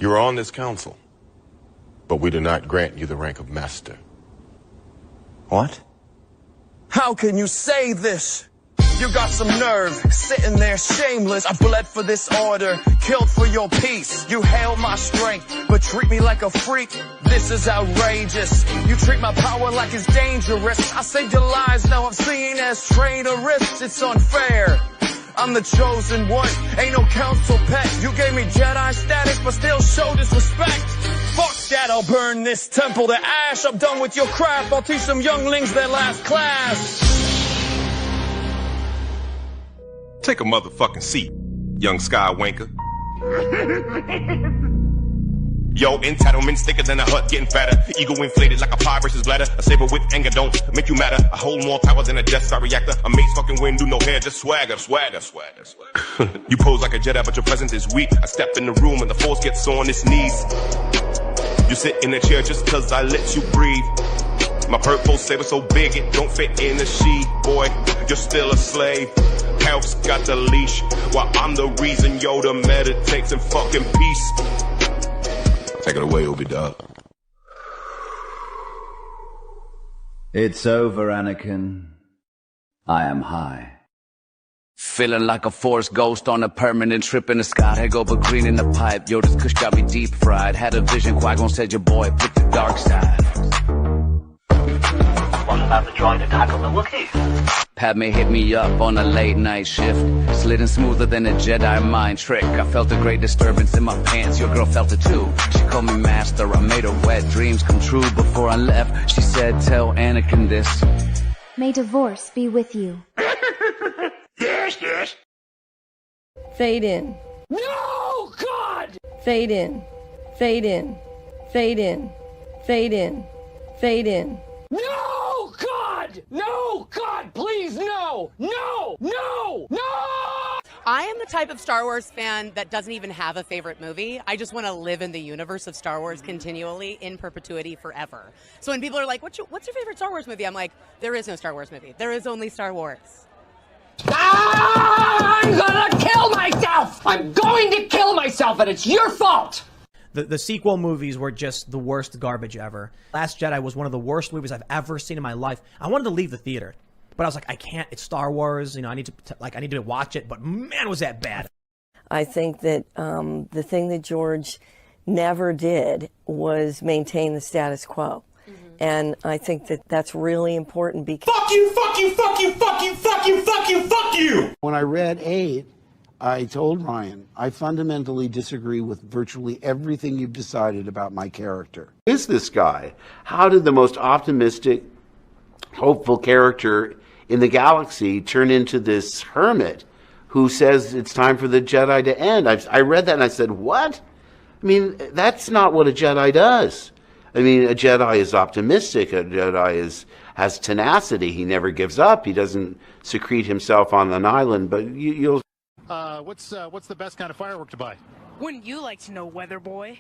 You are on this council, but we do not grant you the rank of master. What? How can you say this? You got some nerve, sitting there shameless. I bled for this order, killed for your peace. You hail my strength, but treat me like a freak. This is outrageous. You treat my power like it's dangerous. I saved your lives, now I'm seen as traitorous. It's unfair. I'm the chosen one, ain't no council pet. You gave me Jedi status, but still show disrespect. Fuck that, I'll burn this temple to ash. I'm done with your crap, I'll teach some younglings their last class. Take a motherfucking seat, young skywanker. Yo, entitlement thicker than a hut getting fatter. Ego inflated like a pie versus bladder. A saber with anger don't make you matter. I hold more power than a Death Star reactor. A mace fucking wind, do no hair, just swagger. You pose like a Jedi, but your presence is weak. I step in the room and the force gets on its knees. You sit in a chair just cause I let you breathe. My purple saber so big it don't fit in a sheath. Boy, you're still a slave. Health's got the leash, while I'm the reason Yoda meditates in fucking peace. Take it away, Obi-Dog. It's over, Anakin. I am high. Feeling like a force ghost on a permanent trip in the sky. Head over green in the pipe. Yo, this kush got me deep fried. Had a vision, Qui-Gon said your boy picked the dark side. What about the droid to tackle the Wookiees? Padme hit me up on a late night shift. Sliding smoother than a Jedi mind trick. I felt a great disturbance in my pants. Your girl felt it too. She called me master. I made her wet dreams come true. Before I left, she said, tell Anakin this. May divorce be with you. Yes. Fade in. No, God! Fade in. Fade in. Fade in. Fade in. Fade in. No, God! No, God, please, no! No! No! No! I am the type of Star Wars fan that doesn't even have a favorite movie. I just want to live in the universe of Star Wars continually, in perpetuity, forever. So when people are like, what's your favorite Star Wars movie? I'm like, there is no Star Wars movie. There is only Star Wars. I'm gonna kill myself! I'm going to kill myself, and it's your fault! The sequel movies were just the worst garbage ever. Last Jedi was one of the worst movies I've ever seen in my life. I wanted to leave the theater, but I was like, I can't. It's Star Wars. You know, I need to watch it. But man, was that bad. I think that the thing that George never did was maintain the status quo. And I think that that's really important because... Fuck you, fuck you, fuck you, fuck you, fuck you, fuck you, fuck you! When I read 8, I told Ryan, I fundamentally disagree with virtually everything you've decided about my character. Who is this guy? How did the most optimistic, hopeful character in the galaxy turn into this hermit who says it's time for the Jedi to end? I read that and I said, what? I mean, that's not what a Jedi does. I mean, a Jedi is optimistic. A Jedi has tenacity. He never gives up. He doesn't secrete himself on an island. But you'll. What's the best kind of firework to buy? Wouldn't you like to know, Weather Boy?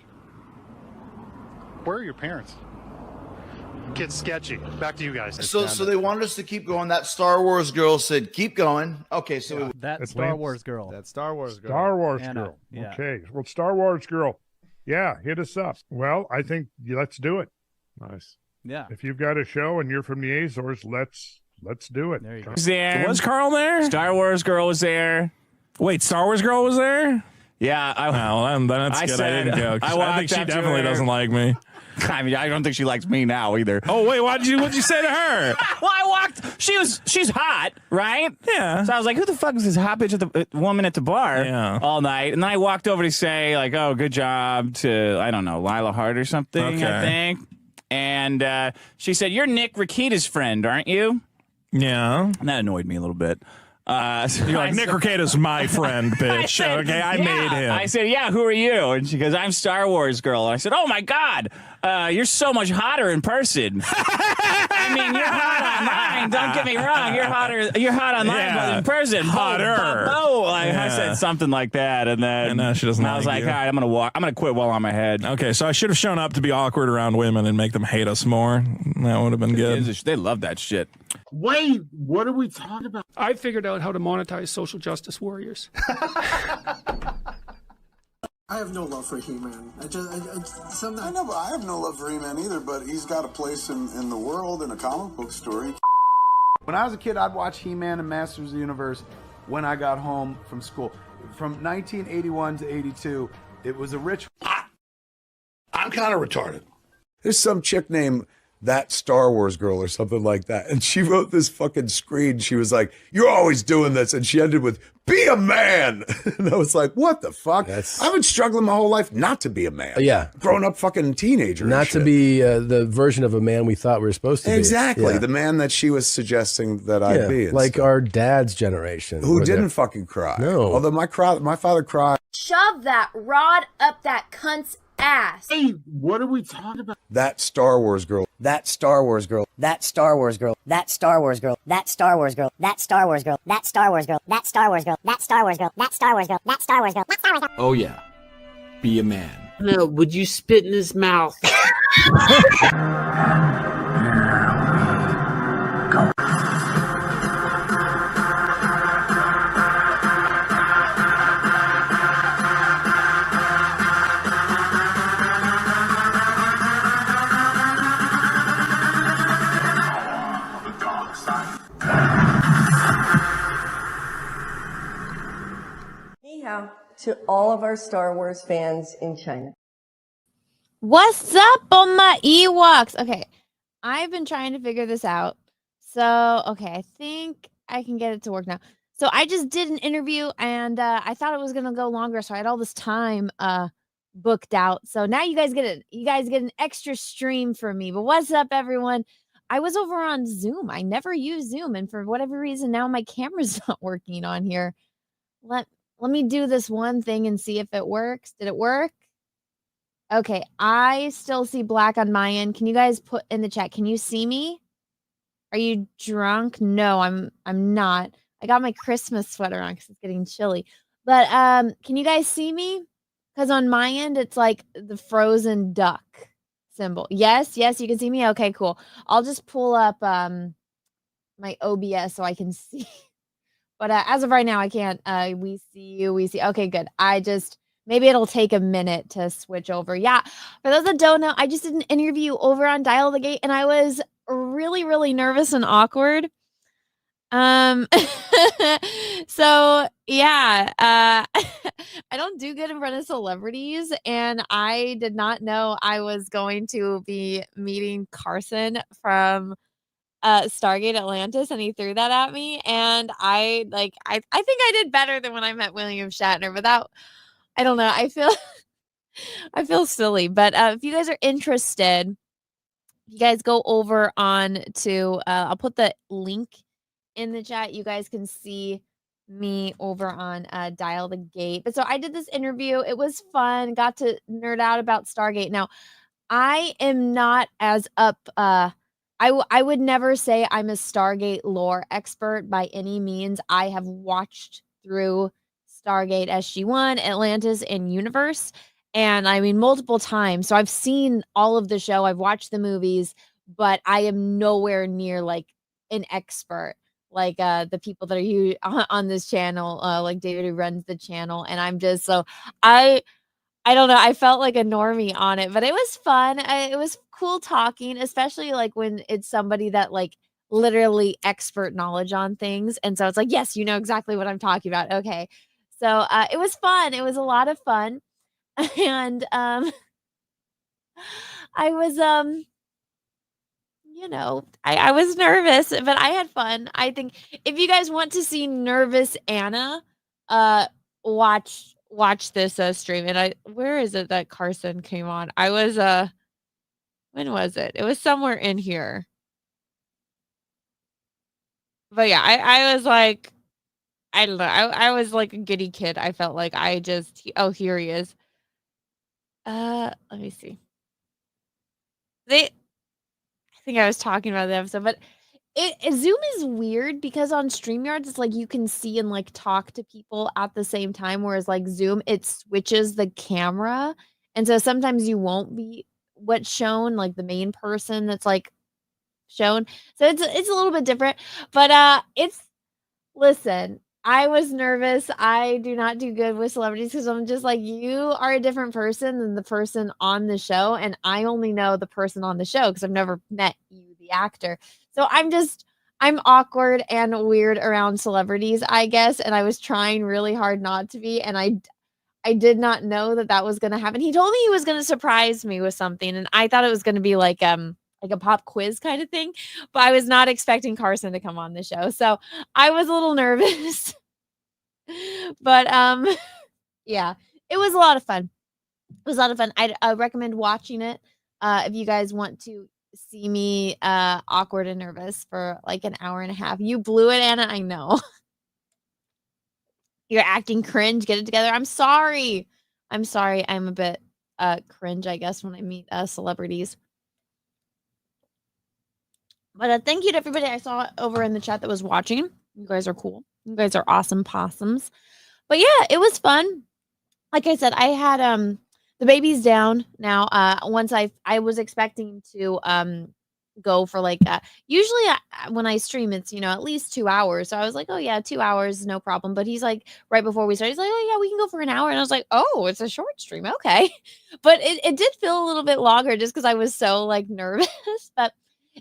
Where are your parents? Kid's sketchy. Back to you guys. So they wanted us to keep going. That Star Wars girl said, "Keep going." Okay, so that Star Wars girl. That Star Wars girl. Star Wars Anna. girl. Yeah. Okay. Well, Star Wars girl. Yeah, hit us up. Well, I think let's do it. Nice. Yeah. If you've got a show and you're from the Azores, let's do it. There you go. Was Carl there? Star Wars girl was there. Wait, Star Wars girl was there? Yeah. Well, that's good. I didn't go. I think she definitely doesn't like me. I mean, I don't think she likes me now either. Oh wait, what'd you say to her? Well, I walked. She's hot, right? Yeah. So I was like, who the fuck is this hot bitch at the woman at the bar all night? And then I walked over to say like, oh, good job to I don't know Lila Hart or something. Okay. I think. And she said, "You're Nick Rekieta's friend, aren't you?" Yeah. And that annoyed me a little bit. So you're like, Nick Rekieta's my friend, bitch. I made him. I said, yeah, who are you? And she goes, I'm Star Wars girl. And I said, oh my God, you're so much hotter in person. I mean, you're hot online. Don't get me wrong. You're hot online, but in person, hotter. I said something like that, and then she doesn't. I was like, all right, I'm gonna quit while on my head. Okay, so I should have shown up to be awkward around women and make them hate us more. That would have been good. They love that shit. Wait, what are we talking about? I figured out how to monetize social justice warriors. I have no love for He-Man. I know, but I have no love for He-Man either, but he's got a place in the world in a comic book story. When I was a kid, I'd watch He-Man and Masters of the Universe when I got home from school. From 1981 to 82, it was a rich... I'm kind of retarded. There's some chick named That Star Wars Girl or something like that. And she wrote this fucking screen. She was like, "You're always doing this." And she ended with, "Be a man." And I was like, what the fuck? I've been struggling my whole life not to be a man. Yeah. Grown up fucking teenager. Not to be the version of a man we thought we were supposed to be. Exactly. Yeah. The man that she was suggesting that I'd be. and like stuff. our dad's generation. Who where didn't they're- fucking cry. No. Although my father cried. Shove that rod up that cunt's ass. Hey, what are we talking about? That Star Wars Girl. That Star Wars girl. That Star Wars girl. That Star Wars girl. That Star Wars girl. That Star Wars girl. That Star Wars girl. That Star Wars girl. That Star Wars girl. That Star Wars girl. That Star Wars girl. That Star Wars girl. Oh yeah. Be a man. No, would you spit in his mouth? Ni hao to all of our Star Wars fans in China. What's up on my Ewoks? Okay, I've been trying to figure this out. So, okay, I think I can get it to work now. So I just did an interview and I thought it was gonna go longer, so I had all this time booked out. So now you guys get an extra stream from me. But what's up, everyone? I was over on Zoom. I never use Zoom, and for whatever reason, now my camera's not working on here. Let me do this one thing and see if it works. Did it work? Okay, I still see black on my end. Can you guys put in the chat? Can you see me? Are you drunk? No, I'm not. I got my Christmas sweater on because it's getting chilly. But can you guys see me? Because on my end, it's like the frozen duck symbol. Yes, you can see me. Okay, cool. I'll just pull up my OBS so I can see. But as of right now, I can't. We see you. We see. Okay, good. Maybe it'll take a minute to switch over. Yeah. For those that don't know, I just did an interview over on Dial the Gate, and I was really, really nervous and awkward. So yeah, I don't do good in front of celebrities, and I did not know I was going to be meeting Carson from Stargate Atlantis, and he threw that at me, and I think I did better than when I met William Shatner, but that, I don't know, I feel silly. But if you guys are interested, if you guys go over on to I'll put the link in the chat. You guys can see me over on Dial the Gate. But so I did this interview. It was fun. Got to nerd out about Stargate. Now, I am not as up I would never say I'm a Stargate lore expert by any means. I have watched through Stargate SG-1, Atlantis, and Universe, and I mean multiple times. So I've seen all of the show. I've watched the movies, but I am nowhere near like an expert like the people that are on this channel, like David who runs the channel, and I'm just so I don't know. I felt like a normie on it, but it was fun. It was cool talking, especially like when it's somebody that like literally expert knowledge on things. And so it's like, yes, you know exactly what I'm talking about. Okay. So it was fun. It was a lot of fun. And I was you know, I was nervous, but I had fun. I think if you guys want to see nervous Anna, watch this stream. And where is it that Carson came on? I was when was it? It was somewhere in here. But yeah, I was like, I don't know. I was like a giddy kid. I felt like oh, here he is. Let me see. I think I was talking about the episode, but Zoom is weird because on StreamYards, it's like you can see and like talk to people at the same time, whereas like Zoom, it switches the camera. And so sometimes you won't be what's shown, like the main person that's like shown. So it's a little bit different, but listen, I was nervous. I do not do good with celebrities because I'm just like, you are a different person than the person on the show. And I only know the person on the show because I've never met you, the actor. So I'm awkward and weird around celebrities, I guess. And I was trying really hard not to be. And I did not know that that was going to happen. He told me he was going to surprise me with something. And I thought it was going to be like a pop quiz kind of thing, but I was not expecting Carson to come on the show. So I was a little nervous. But yeah, it was a lot of fun. It was a lot of fun. I'd recommend watching it if you guys want to see me awkward and nervous for like an hour and a half. You blew it, Anna. I know. You're acting cringe. Get it together. I'm sorry. I'm sorry. I'm a bit cringe, I guess, when I meet celebrities. But thank you to everybody I saw over in the chat that was watching. You guys are cool. You guys are awesome possums. But yeah, it was fun. Like I said, I had the baby's down now. Once I was expecting to go for like usually when I stream it's at least 2 hours. So I was like, oh yeah, 2 hours, no problem. But he's like right before we started, he's like, oh yeah, we can go for an hour. And I was like, oh, it's a short stream, okay. But it did feel a little bit longer just because I was so like nervous. But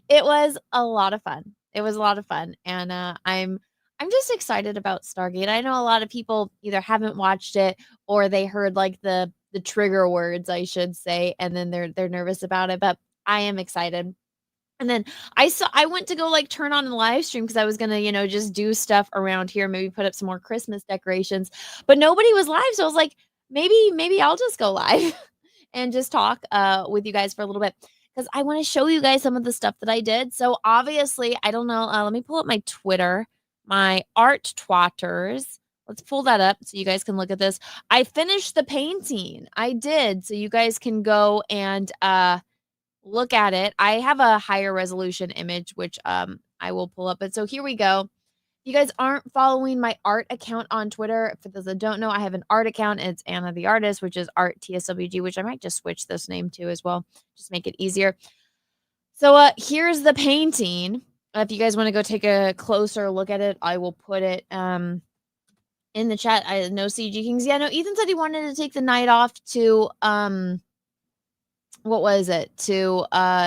it was a lot of fun. It was a lot of fun, and I'm just excited about Stargate. I know a lot of people either haven't watched it or they heard like the trigger words, I should say, and then they're nervous about it. But I am excited. And then I went to go like turn on the live stream because I was gonna just do stuff around here, maybe put up some more Christmas decorations, but nobody was live, so I was like, maybe I'll just go live and just talk with you guys for a little bit. Because I want to show you guys some of the stuff that I did. So obviously, I don't know. Let me pull up my Twitter, my art twatters. Let's pull that up so you guys can look at this. I finished the painting. I did. So you guys can go and look at it. I have a higher resolution image, which I will pull up. But so here we go. If you guys aren't following my art account on Twitter, for those that don't know, I have an art account. It's Anna the Artist, which is Art TSWG, which I might just switch this name to as well. Just make it easier. So here's the painting. If you guys want to go take a closer look at it, I will put it in the chat. I know CG Kings. Yeah, no, Ethan said he wanted to take the night off to what was it? To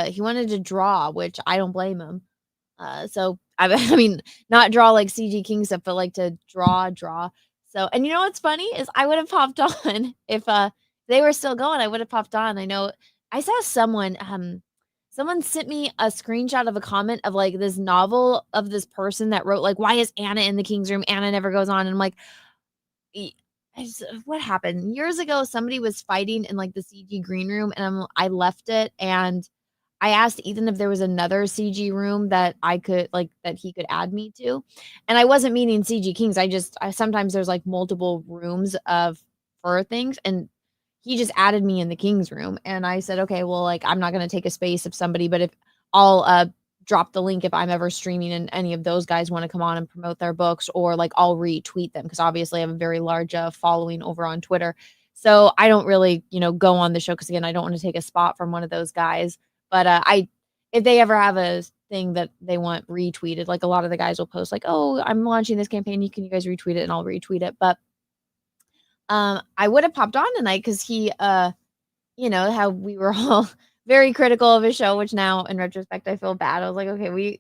he wanted to draw, which I don't blame him. So I mean, not draw like CG King stuff, but like to draw. So, and you know what's funny is I would have popped on if they were still going. I would have popped on. I know I saw someone sent me a screenshot of a comment of like this novel of this person that wrote like, why is Anna in the King's room? Anna never goes on. And I'm like, what happened? Years ago, somebody was fighting in like the CG green room, and I left it, and I asked Ethan if there was another CG room that I could that he could add me to. And I wasn't meaning CG Kings. Sometimes there's like multiple rooms for things, and he just added me in the Kings room. And I said, okay, well, like I'm not going to take a space of somebody, but if I'll drop the link if I'm ever streaming and any of those guys want to come on and promote their books, or like I'll retweet them because obviously I have a very large following over on Twitter. So I don't really, go on the show because again, I don't want to take a spot from one of those guys. But if they ever have a thing that they want retweeted, like a lot of the guys will post like, oh, I'm launching this campaign. Can you guys retweet it? And I'll retweet it. But I would have popped on tonight because he, how we were all very critical of his show, which now in retrospect, I feel bad. I was like, okay,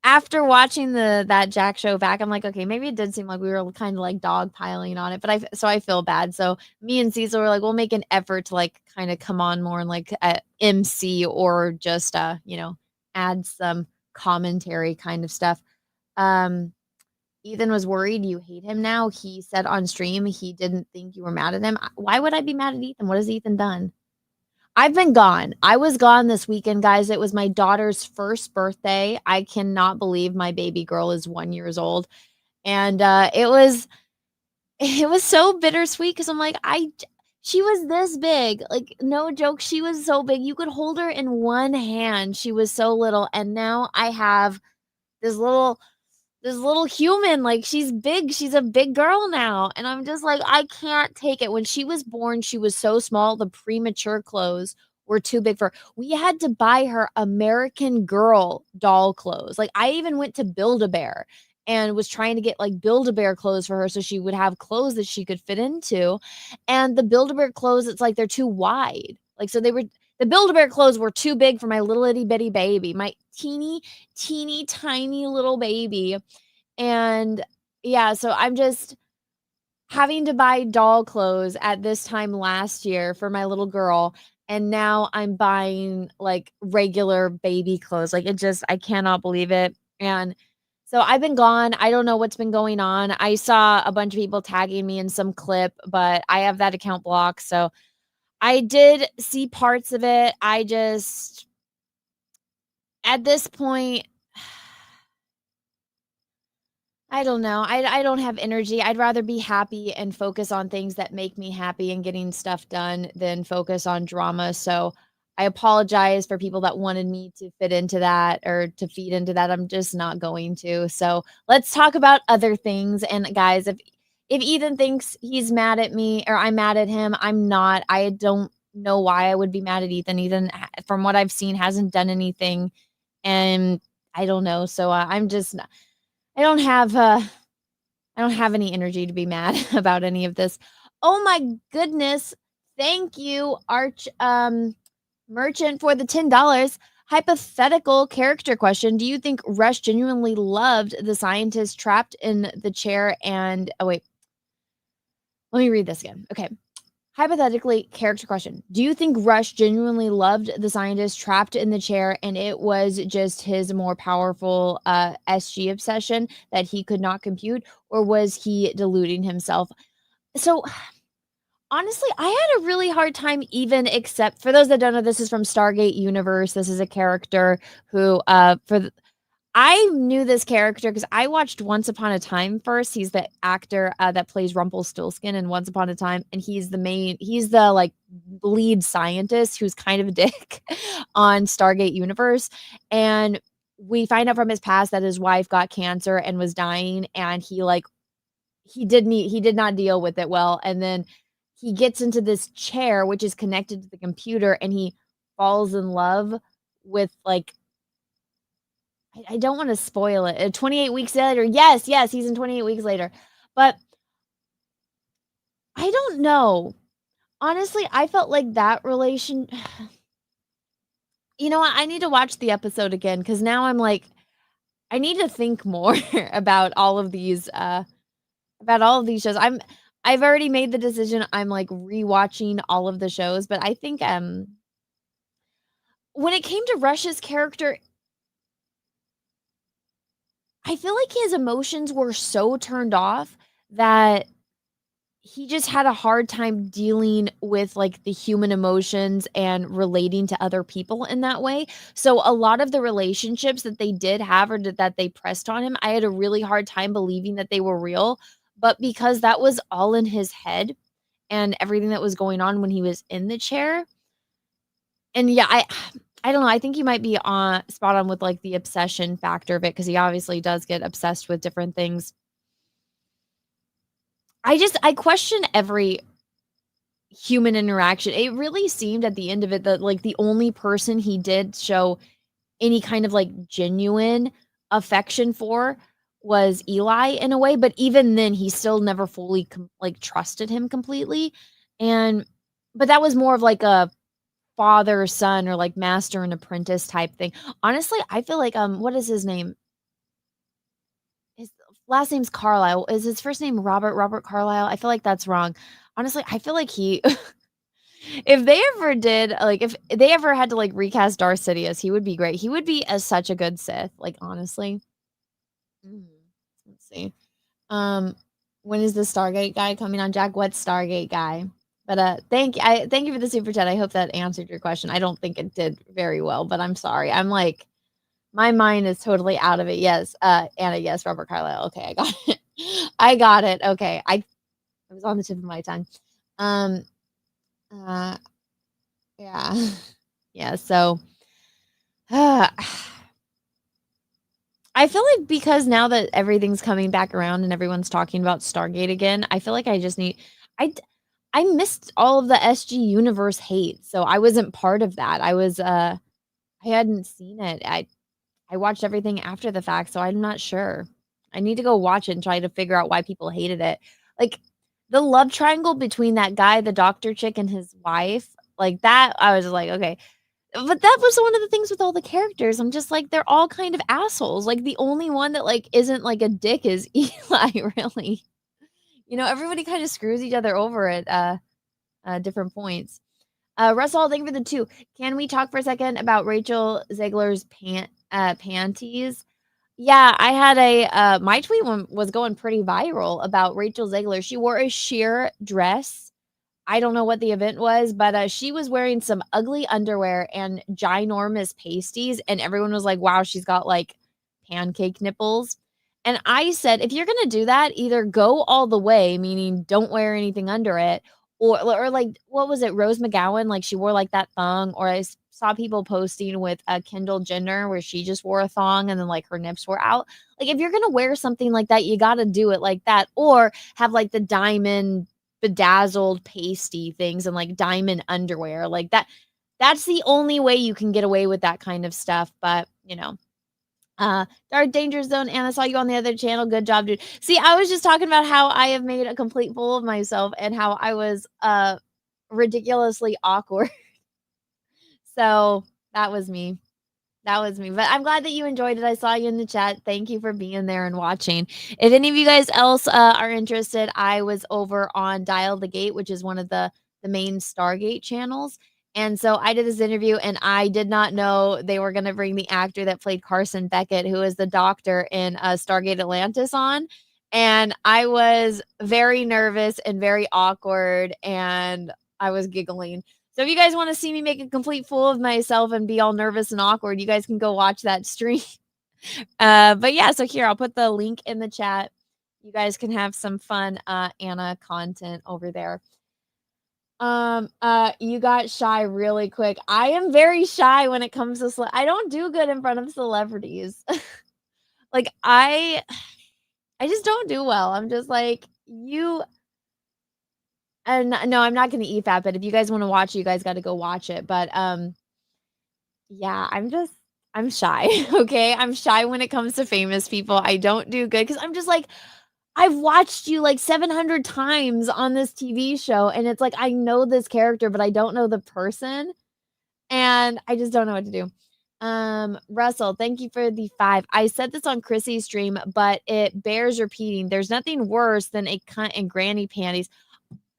after watching that Jack show back, I'm like, okay, maybe it did seem like we were kind of like dogpiling on it, but I feel bad. So me and Cecil were like, we'll make an effort to like kind of come on more and like MC or just add some commentary kind of stuff. Ethan was worried you hate him now. He said on stream he didn't think you were mad at him. Why would I be mad at Ethan? What has Ethan done? I've been gone. I was gone this weekend, guys. It was my daughter's first birthday. I cannot believe my baby girl is 1 year old. And it was so bittersweet because I'm like, she was this big. Like, no joke, she was so big. You could hold her in one hand. She was so little. And now I have this little human, like she's big. She's a big girl now. And I'm just like, I can't take it. When she was born, she was so small. The premature clothes were too big for her. We had to buy her American Girl doll clothes. Like I even went to Build-A-Bear and was trying to get like Build-A-Bear clothes for her so she would have clothes that she could fit into. And the Build-A-Bear clothes, it's like they're too wide. Like, so the Build-A-Bear clothes were too big for my little itty bitty baby, my teeny, teeny, tiny little baby. And yeah, so I'm just having to buy doll clothes at this time last year for my little girl. And now I'm buying like regular baby clothes. Like, I cannot believe it. And so I've been gone. I don't know what's been going on. I saw a bunch of people tagging me in some clip, but I have that account blocked. So I did see parts of it. At this point, I don't know. I don't have energy. I'd rather be happy and focus on things that make me happy and getting stuff done than focus on drama. So I apologize for people that wanted me to fit into that or to feed into that. I'm just not going to. So let's talk about other things. And guys, if Ethan thinks he's mad at me or I'm mad at him, I'm not. I don't know why I would be mad at Ethan. Ethan, from what I've seen, hasn't done anything. And I don't know. So I'm just not. I don't have any energy to be mad about any of this. Oh my goodness. Thank you, Arch Merchant, for the $10. Hypothetical character question. Do you think Rush genuinely loved the scientist trapped in the chair and let me read this again. Okay. Hypothetically, character question. Do you think Rush genuinely loved the scientist trapped in the chair and it was just his more powerful SG obsession that he could not compute, or was he deluding himself? So honestly, I had a really hard time except for those that don't know, this is from Stargate Universe. This is a character who I knew this character because I watched Once Upon a Time first. He's the actor that plays Rumpelstiltskin in Once Upon a Time, and he's the like lead scientist who's kind of a dick on Stargate Universe. And we find out from his past that his wife got cancer and was dying, and he did not deal with it well. And then he gets into this chair which is connected to the computer, and he falls in love with like, I don't want to spoil it. 28 weeks later. Yes, he's in 28 weeks later. But I don't know. Honestly, I felt like that relation. You know what? I need to watch the episode again because now I'm like, I need to think more about all of these shows. I've already made the decision. I'm like rewatching all of the shows, but I think when it came to Rush's character, I feel like his emotions were so turned off that he just had a hard time dealing with like the human emotions and relating to other people in that way. So a lot of the relationships that they did have or that they pressed on him, I had a really hard time believing that they were real. But because that was all in his head and everything that was going on when he was in the chair. And yeah, I don't know. I think you might be spot on with like the obsession factor of it because he obviously does get obsessed with different things. I question every human interaction. It really seemed at the end of it that like the only person he did show any kind of like genuine affection for was Eli in a way, but even then he still never fully like trusted him completely. But that was more of like a father son or like master and apprentice type thing. Honestly, I feel like what is his name? His last name's Carlisle. Is his first name Robert Carlisle? I feel like that's wrong. Honestly, I feel like he if they ever did like if they ever had to like recast Darth Sidious, he would be great. He would be such a good Sith, like honestly. Let's see. When is the Stargate guy coming on, Jack? What Stargate guy? But thank you for the super chat. I hope that answered your question. I don't think it did very well, but I'm sorry. I'm like, my mind is totally out of it. Yes, Anna. Yes, Robert Carlyle. Okay, I got it. I got it. Okay, it was on the tip of my tongue. Yeah, yeah. So, I feel like because now that everything's coming back around and everyone's talking about Stargate again, I feel like I just need. I missed all of the SG Universe hate, so I wasn't part of that. I hadn't seen it. I watched everything after the fact, so I'm not sure. I need to go watch it and try to figure out why people hated it. Like the love triangle between that guy, the doctor chick, and his wife, like that, I was like, okay. But that was one of the things with all the characters. I'm just like, they're all kind of assholes. Like the only one that like isn't like a dick is Eli, really. Everybody kind of screws each other over at different points. Russell, thank you for the 2. Can we talk for a second about Rachel Zegler's panties? Yeah, I had my tweet was going pretty viral about Rachel Zegler. She wore a sheer dress. I don't know what the event was, but she was wearing some ugly underwear and ginormous pasties, and everyone was like, wow, she's got like pancake nipples. And I said, if you're going to do that, either go all the way, meaning don't wear anything under it, or like, what was it? Rose McGowan, like she wore like that thong, or I saw people posting with Kendall Jenner where she just wore a thong and then like her nips were out. Like if you're going to wear something like that, you got to do it like that, or have like the diamond bedazzled pasty things and like diamond underwear like that. That's the only way you can get away with that kind of stuff. But Dark Danger Zone, Anna, saw you on the other channel. Good job, dude. See, I was just talking about how I have made a complete fool of myself and how I was ridiculously awkward. So that was me. But I'm glad that you enjoyed it. I saw you in the chat. Thank you for being there and watching. If any of you guys else are interested, I was over on Dial the Gate, which is one of the main Stargate channels. And so I did this interview, and I did not know they were going to bring the actor that played Carson Beckett, who is the doctor in Stargate Atlantis, on. And I was very nervous and very awkward, and I was giggling. So if you guys want to see me make a complete fool of myself and be all nervous and awkward, you guys can go watch that stream. But yeah, so here, I'll put the link in the chat. You guys can have some fun Anna content over there. You got shy really quick. I am very shy when it comes to I don't do good in front of celebrities. Like I just don't do well. I'm just like, and no, I'm not going to eat that, but if you guys want to watch it, you guys got to go watch it. But yeah, I'm shy. Okay. I'm shy when it comes to famous people. I don't do good because I'm just like, I've watched you like 700 times on this TV show, and it's like, I know this character, but I don't know the person, and I just don't know what to do. Russell, thank you for the 5. I said this on Chrissy's stream, but it bears repeating. There's nothing worse than a cunt in granny panties.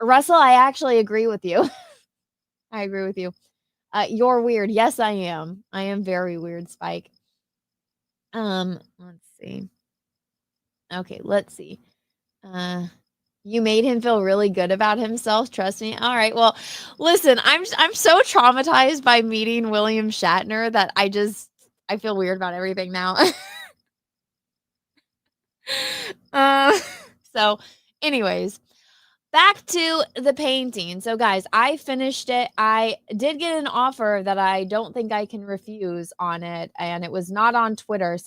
Russell, I actually agree with you. I agree with you. You're weird. Yes, I am. I am very weird, Spike. Let's see. Okay, let's see. You made him feel really good about himself. Trust me. All right. Well, listen, I'm so traumatized by meeting William Shatner that I feel weird about everything now. So anyways, back to the painting. So guys, I finished it. I did get an offer that I don't think I can refuse on it, and it was not on Twitter.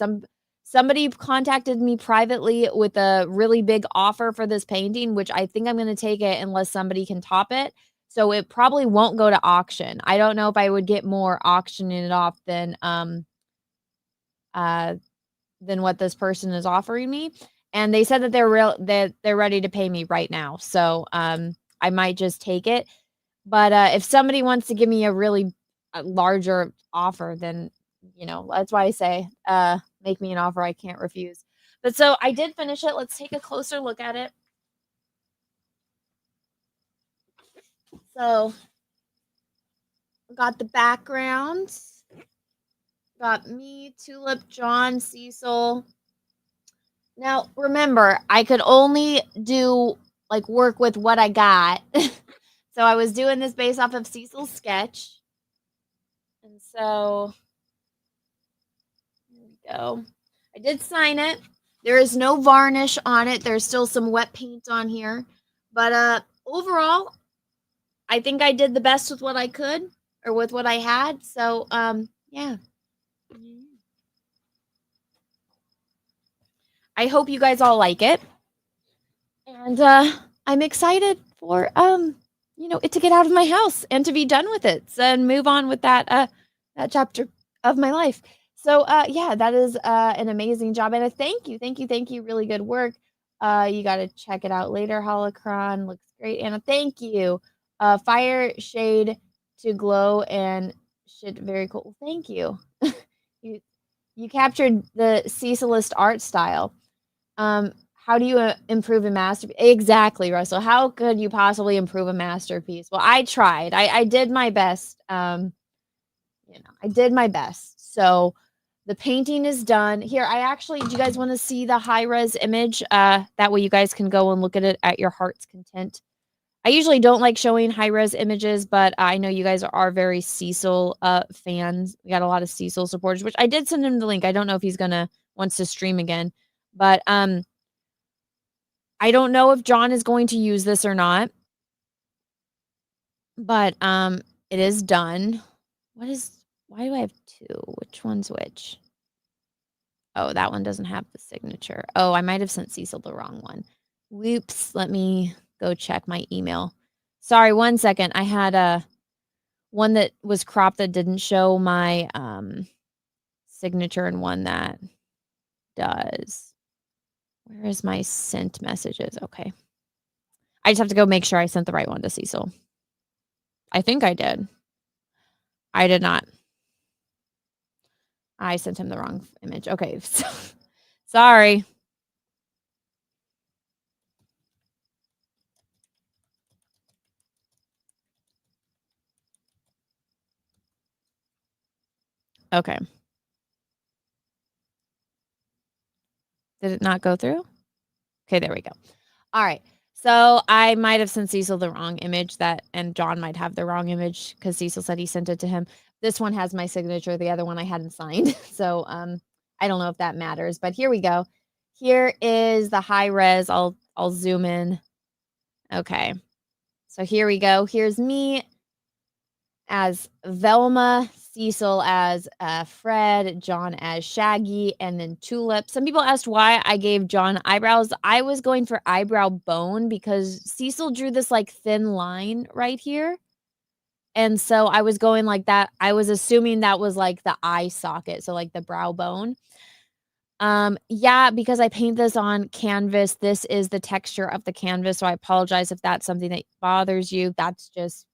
Somebody contacted me privately with a really big offer for this painting, which I think I'm going to take it unless somebody can top it. So it probably won't go to auction. I don't know if I would get more auctioning it off than what this person is offering me. And they said that they're ready to pay me right now. So I might just take it. But if somebody wants to give me a really larger offer, then that's why I say make me an offer I can't refuse. But so I did finish it. Let's take a closer look at it. So got the background. Got me, Tulip, John, Cecil. Now, remember, I could only do work with what I got. So I was doing this based off of Cecil's sketch. And so here we go. I did sign it. There is no varnish on it. There's still some wet paint on here. But overall, I think I did the best with what I could, or with what I had. So, yeah. I hope you guys all like it. And I'm excited for it to get out of my house and to be done with it and move on with that chapter of my life. So yeah, that is an amazing job, and a thank you, really good work. You got to check it out later. Holocron looks great, Anna. Thank you. Fire shade to glow and shit, very cool. Thank you. you you captured the Cecilist art style. How do you improve a masterpiece? Exactly, Russell. How could you possibly improve a masterpiece? Well, I tried. I did my best. I did my best. So the painting is done. Here, do you guys want to see the high-res image? That way you guys can go and look at it at your heart's content. I usually don't like showing high-res images, but I know you guys are very Cecil fans. We got a lot of Cecil supporters, which I did send him the link. I don't know if he's wants to stream again. But I don't know if John is going to use this or not. But it is done. Why do I have two? Which one's which? Oh, that one doesn't have the signature. Oh, I might have sent Cecil the wrong one. Whoops. Let me go check my email. Sorry, 1 second. I had one that was cropped that didn't show my signature and one that does. Where is my sent messages? Okay. I just have to go make sure I sent the right one to Cecil. I think I did. I did not. I sent him the wrong image. Okay. Sorry. Okay. Did it not go through? Okay, there we go. All right. So I might have sent Cecil the wrong image and John might have the wrong image because Cecil said he sent it to him. This one has my signature. The other one I hadn't signed. So I don't know if that matters, but here we go. Here is the high res. I'll zoom in. Okay. So here we go. Here's me as Velma, Cecil as Fred, John as Shaggy, and then Tulip. Some people asked why I gave John eyebrows. I was going for eyebrow bone because Cecil drew this like thin line right here. And so I was going like that. I was assuming that was like the eye socket, so like the brow bone. Yeah, because I paint this on canvas. This is the texture of the canvas, so I apologize if that's something that bothers you. That's just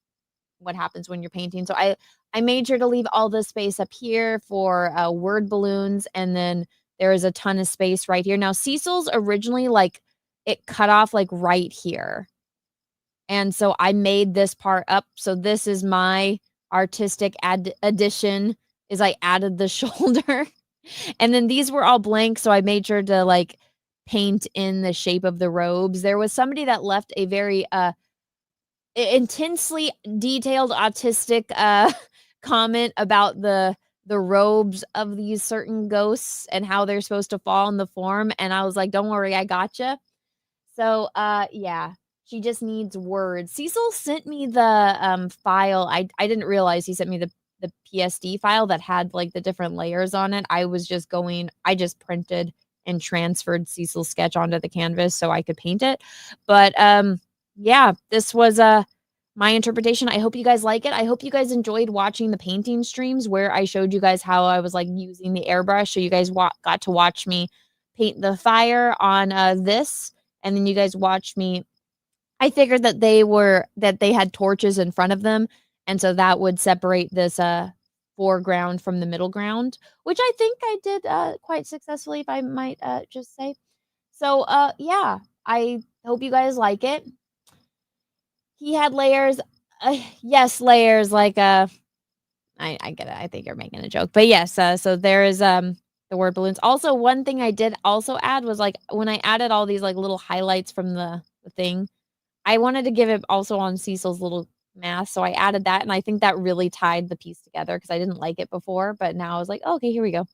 what happens when you're painting. So I made sure to leave all the space up here for word balloons, and then there is a ton of space right here. Now Cecil's originally like it cut off like right here. And so I made this part up. So this is my artistic addition is I added the shoulder. And then these were all blank. So I made sure to like paint in the shape of the robes. There was somebody that left a very intensely detailed autistic comment about the robes of these certain ghosts and how they're supposed to fall in the form. And I was like, don't worry, I gotcha. So yeah. She just needs words. Cecil sent me the file. I didn't realize he sent me the PSD file that had like the different layers on it. I just printed and transferred Cecil's sketch onto the canvas so I could paint it. But yeah, this was my interpretation. I hope you guys like it. I hope you guys enjoyed watching the painting streams where I showed you guys how I was like using the airbrush. So you guys got to watch me paint the fire on this, and then you guys watched me. I figured that they had torches in front of them, and so that would separate this foreground from the middle ground, which I think I did quite successfully, if I might just say. So yeah, I hope you guys like it. He had layers. Yes, layers like I get it. I think you're making a joke. But yes, so there is the word balloons. Also, one thing I did also add was like when I added all these like little highlights from the thing, I wanted to give it also on Cecil's little mask, so I added that, and I think that really tied the piece together because I didn't like it before, but now I was like, oh, okay, here we go.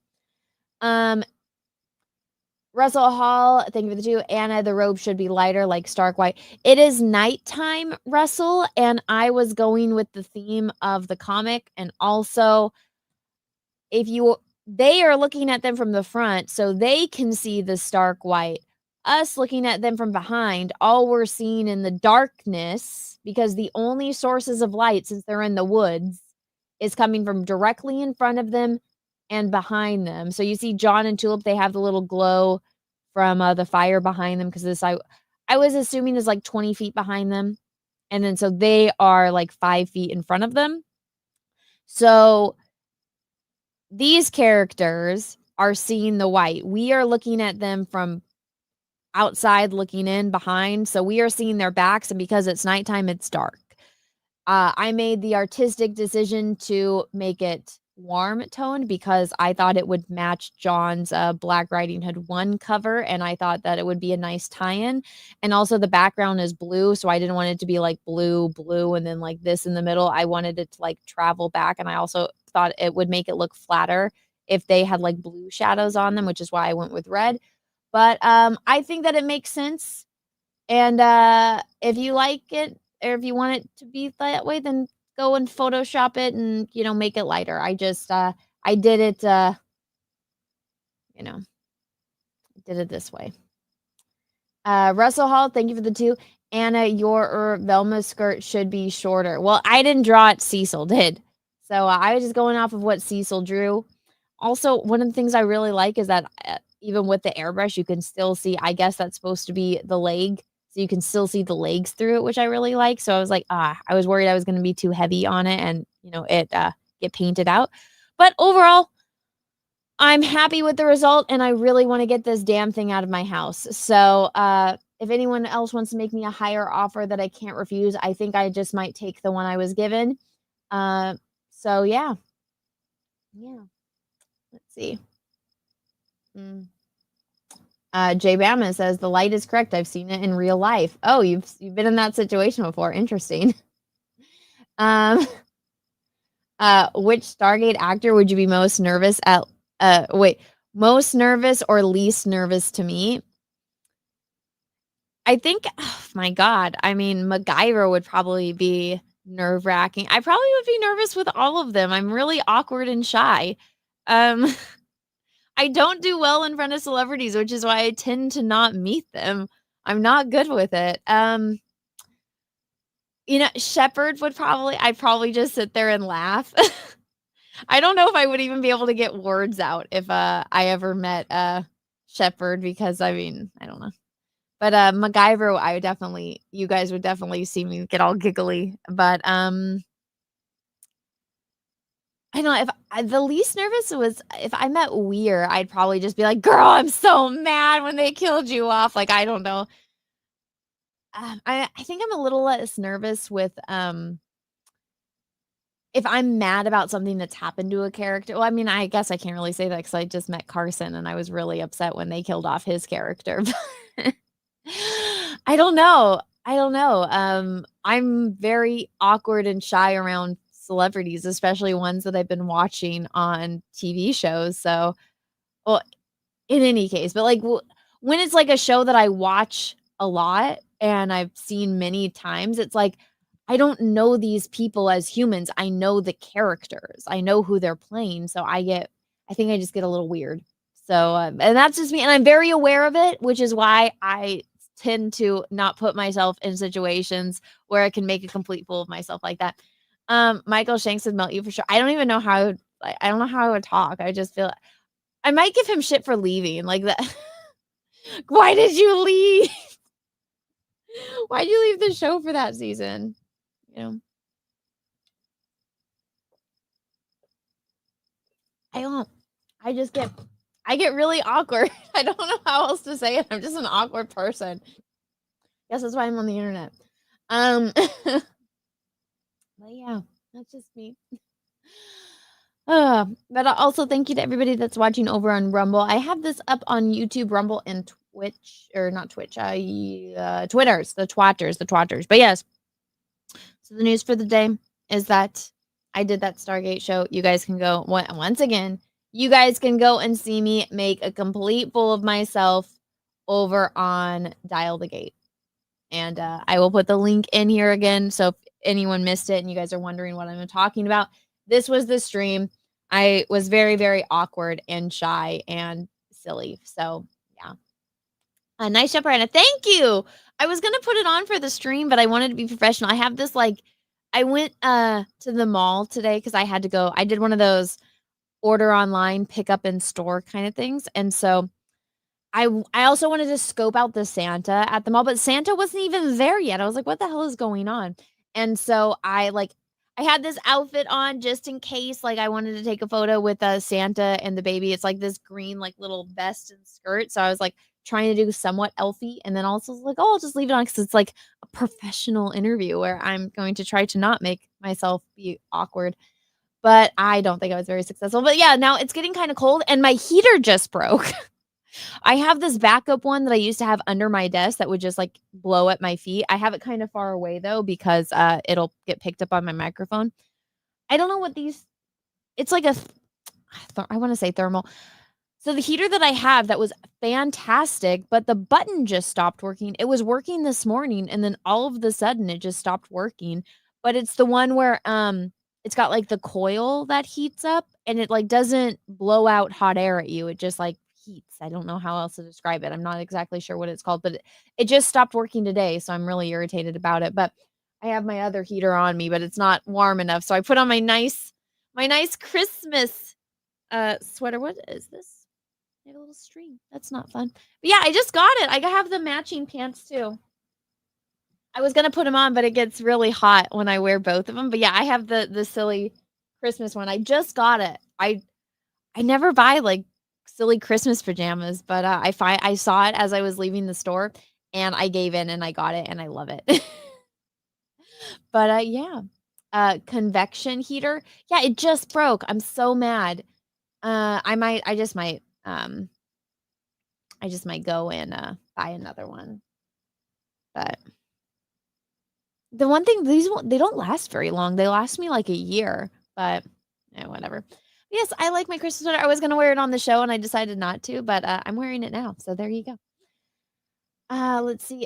Russell Hall, thank you for the 2. Anna, the robe should be lighter, like stark white. It is nighttime, Russell, and I was going with the theme of the comic, and also they are looking at them from the front, so they can see the stark white. Us looking at them from behind, all we're seeing in the darkness, because the only sources of light, since they're in the woods, is coming from directly in front of them and behind them. So you see John and Tulip, they have the little glow from the fire behind them because this I was assuming is like 20 feet behind them. And then so they are like 5 feet in front of them. So these characters are seeing the white. We are looking at them from outside looking in behind. So we are seeing their backs. And because it's nighttime, it's dark. I made the artistic decision to make it warm toned because I thought it would match John's Black Riding Hood 1 cover, and I thought that it would be a nice tie-in. And also the background is blue, so I didn't want it to be like blue, and then like this in the middle. I wanted it to like travel back, and I also thought it would make it look flatter if they had like blue shadows on them, which is why I went with red. But I think that it makes sense. And if you like it, or if you want it to be that way, then go and Photoshop it and, make it lighter. I just, I did it, did it this way. Russell Hall, thank you for the 2. Anna, your Velma skirt should be shorter. Well, I didn't draw it. Cecil did. So I was just going off of what Cecil drew. Also, one of the things I really like is that even with the airbrush, you can still see, I guess that's supposed to be the leg. So you can still see the legs through it, which I really like. So I was like, I was worried I was going to be too heavy on it and, it get painted out. But overall, I'm happy with the result and I really want to get this damn thing out of my house. So if anyone else wants to make me a higher offer that I can't refuse, I think I just might take the one I was given. So yeah. Yeah. Let's see. Jay Bama says the light is correct. I've seen it in real life. Oh, you've been in that situation before. Interesting. Which Stargate actor would you be most nervous at? Most nervous or least nervous to me? I think, oh my God. I mean, MacGyver would probably be nerve-wracking. I probably would be nervous with all of them. I'm really awkward and shy. I don't do well in front of celebrities, which is why I tend to not meet them. I'm not good with it. Shepard I'd probably just sit there and laugh. I don't know if I would even be able to get words out if I ever met Shepard because I don't know. But MacGyver, you guys would definitely see me get all giggly. But I don't know if the least nervous was if I met Weir, I'd probably just be like, girl, I'm so mad when they killed you off. Like, I don't know. I think I'm a little less nervous with if I'm mad about something that's happened to a character. Well, I mean, I guess I can't really say that because I just met Carson and I was really upset when they killed off his character. I don't know. I'm very awkward and shy around celebrities, especially ones that I've been watching on TV shows. So, well, in any case, but like when it's like a show that I watch a lot and I've seen many times, it's like I don't know these people as humans. I know the characters. I know who they're playing. So I think I just get a little weird. So, and that's just me. And I'm very aware of it, which is why I tend to not put myself in situations where I can make a complete fool of myself like that. Michael Shanks would melt you for sure. I don't even know how, I don't know how I would talk. I just feel I might give him shit for leaving like that. Why did you leave? Why'd you leave the show for that season? I get really awkward. I don't know how else to say it. I'm just an awkward person. Guess that's why I'm on the internet. But yeah, that's just me. But also thank you to everybody that's watching over on Rumble. I have this up on YouTube, Rumble, and Twitch, or not Twitch, Twitters, the Twatters. But yes, so the news for the day is that I did that Stargate show. You guys can go, once again, you guys can go and see me make a complete fool of myself over on Dial the Gate. And I will put the link in here again. So if anyone missed it and you guys are wondering what I'm talking about, this was the stream. I was very, very awkward and shy and silly. So yeah. Nice job, Miranda. Thank you. I was going to put it on for the stream, but I wanted to be professional. I have this I went to the mall today because I had to go. I did one of those order online, pick up in store kind of things. And so I also wanted to scope out the Santa at the mall, but Santa wasn't even there yet. I was like, what the hell is going on? And so I had this outfit on just in case, like I wanted to take a photo with Santa and the baby. It's like this green, like little vest and skirt. So I was like trying to do somewhat elfy, and then also like, oh, I'll just leave it on because it's like a professional interview where I'm going to try to not make myself be awkward. But I don't think I was very successful. But yeah, now it's getting kind of cold and my heater just broke. I have this backup one that I used to have under my desk that would just like blow at my feet. I have it kind of far away though because it'll get picked up on my microphone. I don't know what these. It's like I want to say thermal. So the heater that I have that was fantastic, but the button just stopped working. It was working this morning, and then all of the sudden it just stopped working. But it's the one where it's got like the coil that heats up, and it like doesn't blow out hot air at you. It just like heats. I don't know how else to describe it. I'm not exactly sure what it's called, but it just stopped working today, so I'm really irritated about it. But I have my other heater on me, but it's not warm enough. So I put on my nice Christmas sweater. What is this? I have a little string. That's not fun. But yeah, I just got it. I have the matching pants too. I was gonna put them on, but it gets really hot when I wear both of them. But yeah, I have the silly Christmas one. I just got it. I never buy like silly Christmas pajamas, but I saw it as I was leaving the store, and I gave in and I got it, and I love it. But yeah, convection heater. Yeah, it just broke. I'm so mad. I just might go and buy another one. But the one thing, they don't last very long. They last me like a year, but whatever. Yes, I like my Christmas sweater. I was gonna wear it on the show and I decided not to, but I'm wearing it now. So there you go. Let's see.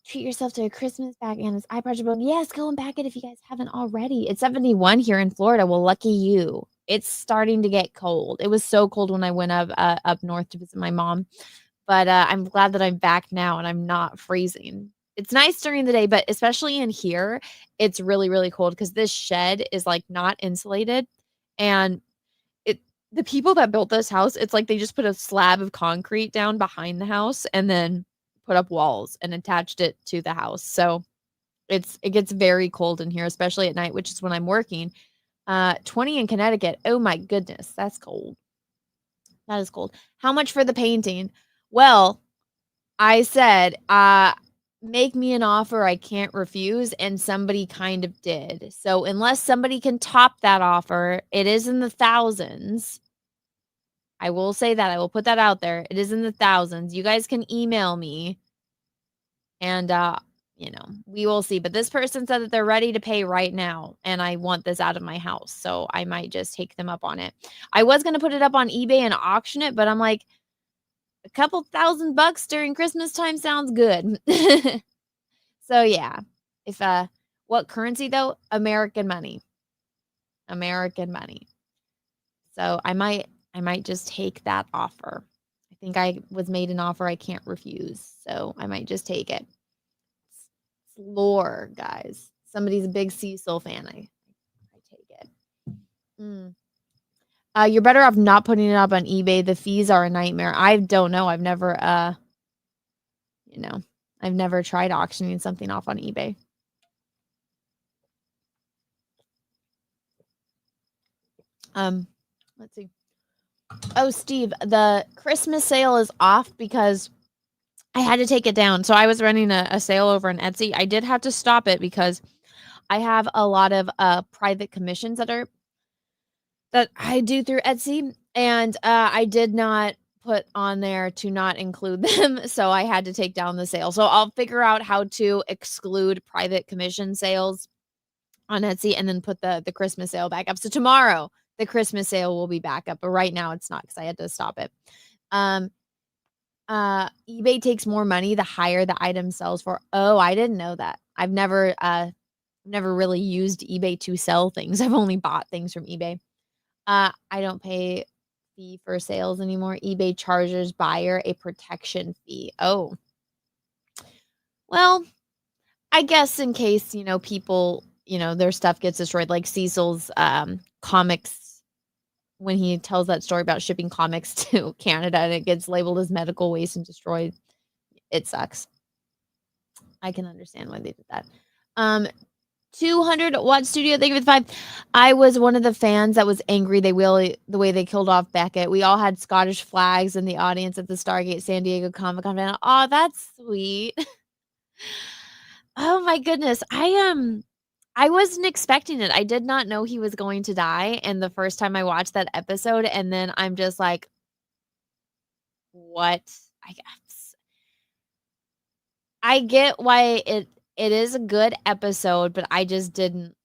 Treat yourself to a Christmas bag and this eye project book. Yes, go and back it if you guys haven't already. It's 71 here in Florida. Well, lucky you. It's starting to get cold. It was so cold when I went up north to visit my mom, but I'm glad that I'm back now and I'm not freezing. It's nice during the day, but especially in here, it's really, really cold because this shed is like not insulated, and the people that built this house, it's like they just put a slab of concrete down behind the house and then put up walls and attached it to the house. So it gets very cold in here, especially at night, which is when I'm working. 20 in Connecticut. Oh my goodness, that's cold. That is cold. How much for the painting? Well, I said, make me an offer I can't refuse, and somebody kind of did. So unless somebody can top that offer, it is in the thousands. I will say that. I will put that out there. It is in the thousands. You guys can email me, and we will see. But this person said that they're ready to pay right now, and I want this out of my house, so I might just take them up on it. I was going to put it up on eBay and auction it, but I'm like, a couple $1,000 during Christmas time sounds good. So yeah, if what currency though? American money. American money. So I might just take that offer. I think I was made an offer I can't refuse, so I might just take it. It's lore, guys. Somebody's a big Cecil fan. I take it. You're better off not putting it up on eBay. The fees are a nightmare. I don't know. I've never I've never tried auctioning something off on eBay. Let's see. Oh, Steve, the Christmas sale is off because I had to take it down. So I was running a sale over on Etsy. I did have to stop it because I have a lot of private commissions that I do through Etsy, and I did not put on there to not include them, so I had to take down the sale. So I'll figure out how to exclude private commission sales on Etsy and then put the Christmas sale back up. So tomorrow the Christmas sale will be back up, but right now it's not because I had to stop it. eBay takes more money the higher the item sells for. Oh, I didn't know that. I've never really used eBay to sell things. I've only bought things from eBay. I don't pay fee for sales anymore. eBay charges buyer a protection fee. Oh, well, I guess in case, people, their stuff gets destroyed, like Cecil's comics when he tells that story about shipping comics to Canada and it gets labeled as medical waste and destroyed. It sucks. I can understand why they did that. 200 Watt Studio, thank you for the 5. I was one of the fans that was angry the way they killed off Beckett. We all had Scottish flags in the audience at the Stargate San Diego Comic Con. Oh, that's sweet. Oh my goodness. I wasn't expecting it. I did not know he was going to die. And the first time I watched that episode, and then I'm just like, what? I get why it is a good episode, but I just didn't.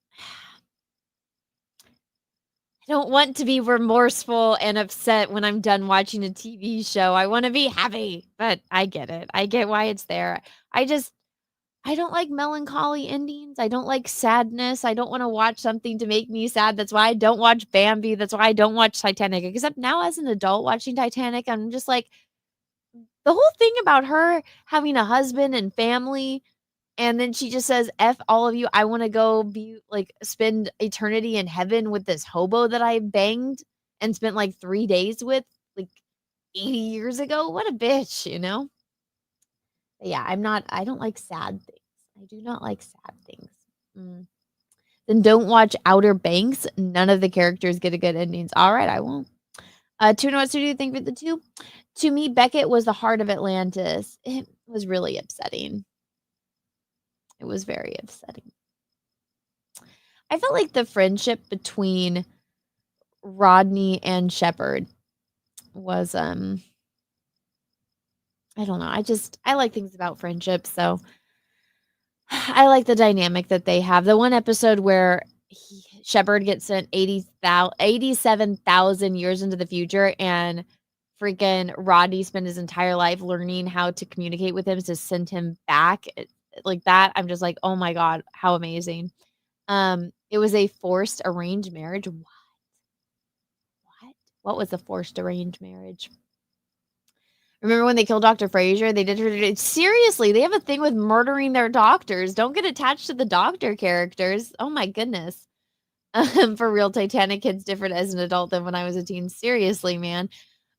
I don't want to be remorseful and upset when I'm done watching a TV show. I want to be happy, but I get it. I get why it's there. I don't like melancholy endings. I don't like sadness. I don't want to watch something to make me sad. That's why I don't watch Bambi. That's why I don't watch Titanic. Except now as an adult watching Titanic, I'm just like, the whole thing about her having a husband and family, and then she just says, F all of you. I want to go be like spend eternity in heaven with this hobo that I banged and spent like 3 days with like 80 years ago. What a bitch, you know? But yeah, I don't like sad things. I do not like sad things. Then don't watch Outer Banks. None of the characters get a good endings. All right, I won't. Tuna, what studio do you think for the 2? To me, Beckett was the heart of Atlantis. It was really upsetting. It was very upsetting. I felt like the friendship between Rodney and Shepard was I don't know. I like things about friendship, so I like the dynamic that they have. The one episode where Shepard gets sent 87,000 years into the future, and freaking Rodney spent his entire life learning how to communicate with him to send him back like that. I'm just like, oh my God, how amazing. It was a forced arranged marriage. What was a forced arranged marriage? Remember when they killed Dr. Frazier? They did her. Seriously, they have a thing with murdering their doctors. Don't get attached to the doctor characters. Oh my goodness. For real, Titanic hits different as an adult than when I was a teen. Seriously, man.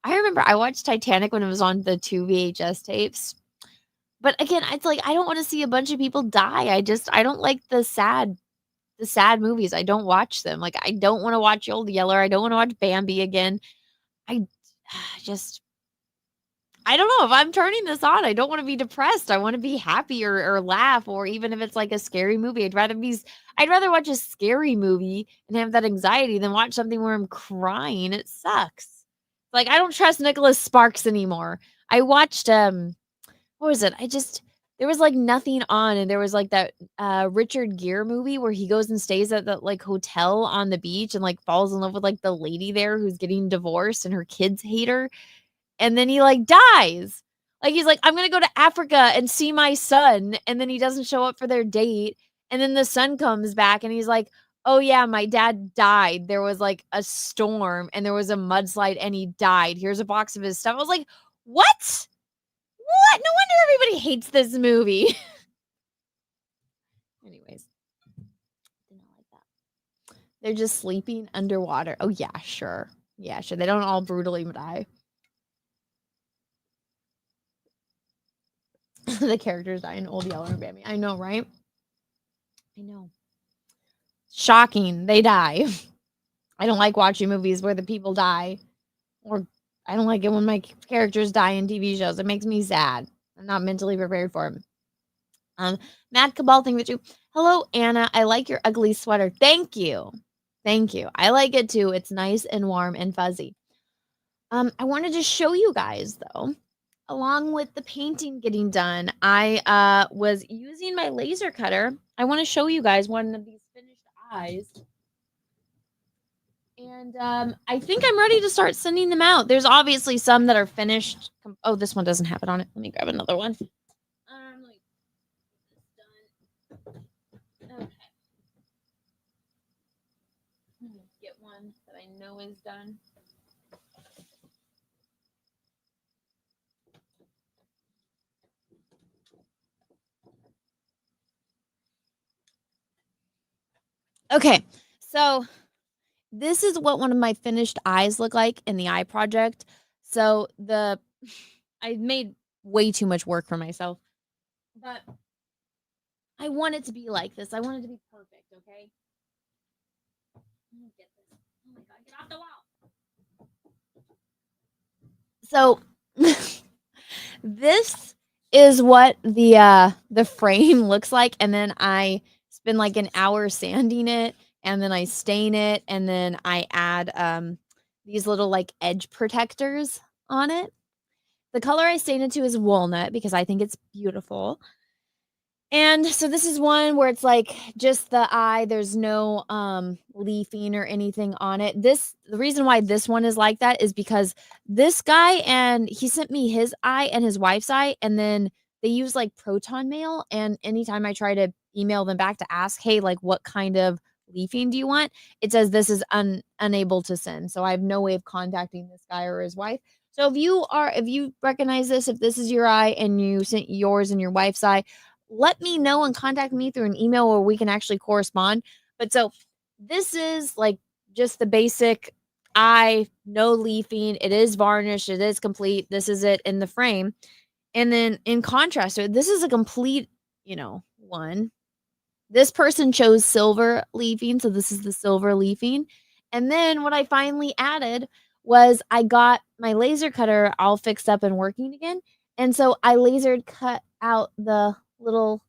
I remember I watched Titanic when it was on the 2 VHS tapes. But again, it's like I don't want to see a bunch of people die. I don't like the sad movies. I don't watch them. Like I don't want to watch Old Yeller. I don't want to watch Bambi again. I don't know if I'm turning this on. I don't want to be depressed. I want to be happy or laugh, or even if it's like a scary movie, I'd rather watch a scary movie and have that anxiety than watch something where I'm crying. It sucks. Like I don't trust Nicholas Sparks anymore. I watched what was it? There was like nothing on, and there was like that Richard Gere movie where he goes and stays at that like hotel on the beach and like falls in love with like the lady there who's getting divorced and her kids hate her. And then he like dies. Like he's like, I'm going to go to Africa and see my son. And then he doesn't show up for their date. And then the son comes back and he's like, oh yeah, my dad died. There was like a storm and there was a mudslide and he died. Here's a box of his stuff. I was like, what? What? No wonder everybody hates this movie. Anyways. Didn't like that. They're just sleeping underwater. Oh yeah, sure. Yeah, sure. They don't all brutally die. The characters die in Old Yeller and Bambi. I know, right? I know. Shocking. They die. I don't like watching movies where the people die. Or I don't like it when my characters die in TV shows. It makes me sad. I'm not mentally prepared for them. Matt Cabal, thank you. Hello, Anna. I like your ugly sweater. Thank you. Thank you. I like it too. It's nice and warm and fuzzy. I wanted to show you guys though. Along with the painting getting done, I was using my laser cutter. I want to show you guys one of these finished eyes. And I think I'm ready to start sending them out. There's obviously some that are finished. Oh, this one doesn't have it on it. Let me grab another one. Okay. Get one that I know is done. Okay, so this is what one of my finished eyes look like in the eye project. So I made way too much work for myself, but I want it to be like this. I want it to be perfect, okay? Let me get this. Oh my God, get off the wall. So this is what the frame looks like, and then I spend like an hour sanding it, and then I stain it, and then I add these little like edge protectors on it. The color I stain it to is walnut because I think it's beautiful. And so this is one where it's like just the eye, there's no leafing or anything on it. The reason why this one is like that is because this guy, and he sent me his eye and his wife's eye, and then they use like proton mail, and anytime I try to email them back to ask, hey, like what kind of leafing do you want, it says this is unable to send. So I have no way of contacting this guy or his wife. So if you recognize this, if this is your eye and you sent yours and your wife's eye, let me know and contact me through an email where we can actually correspond. But so this is like just the basic eye, no leafing. It is varnished. It is complete. This is it in the frame. And then in contrast, so this is a complete, one. This person chose silver leafing. So this is the silver leafing. And then what I finally added was I got my laser cutter all fixed up and working again. And so I lasered cut out the little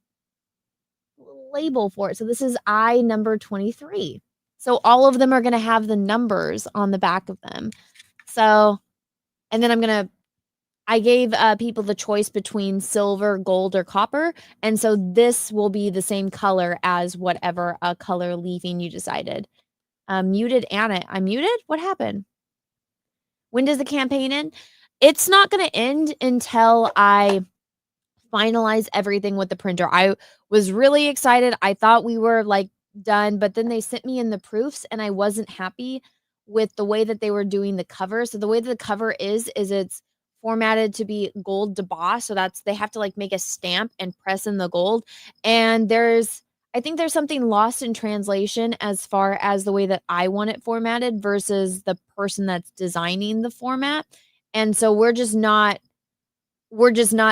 label for it. So this is eye number 23. So all of them are going to have the numbers on the back of them. So, and then I gave people the choice between silver, gold, or copper. And so this will be the same color as whatever color leafing you decided. Muted Anna. I'm muted? What happened? When does the campaign end? It's not going to end until I finalize everything with the printer. I was really excited. I thought we were like done, but then they sent me in the proofs and I wasn't happy with the way that they were doing the cover. So the way that the cover is it's formatted to be gold deboss. So they have to like make a stamp and press in the gold. And I think there's something lost in translation as far as the way that I want it formatted versus the person that's designing the format. And so we're just not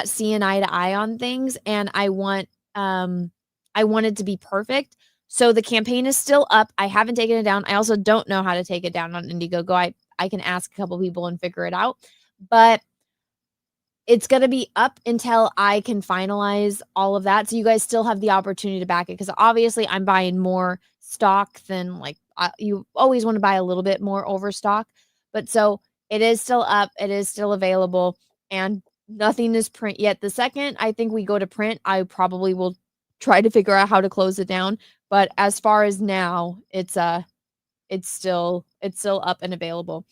seeing eye to eye on things, and I want it to be perfect. So the campaign is still up. I haven't taken it down. I also don't know how to take it down on Indiegogo. I can ask a couple people and figure it out, but it's going to be up until I can finalize all of that. So you guys still have the opportunity to back it, because obviously I'm buying more stock than you always want to buy a little bit more overstock. But so it is still up. It is still available, and nothing is print yet. The second I think we go to print, I probably will try to figure out how to close it down. But as far as now, it's still up and available.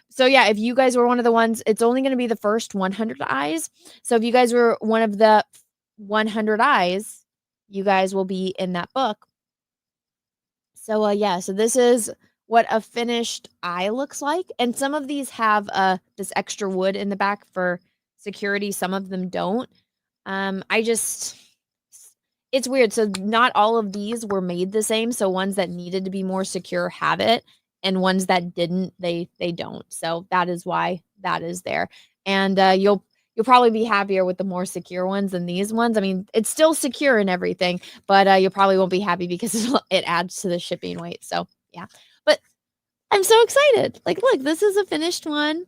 So yeah, if you guys were one of the ones, it's only going to be the first 100 eyes. So if you guys were one of the 100 eyes, you guys will be in that book. So yeah, so this is what a finished eye looks like. And some of these have this extra wood in the back for security. Some of them don't. It's weird. So not all of these were made the same. So ones that needed to be more secure have it, and ones that didn't, they don't. So that is why that is there. And you'll probably be happier with the more secure ones than these ones. I mean, it's still secure and everything, but you probably won't be happy because it adds to the shipping weight. So yeah, but I'm so excited. Like, look, this is a finished one.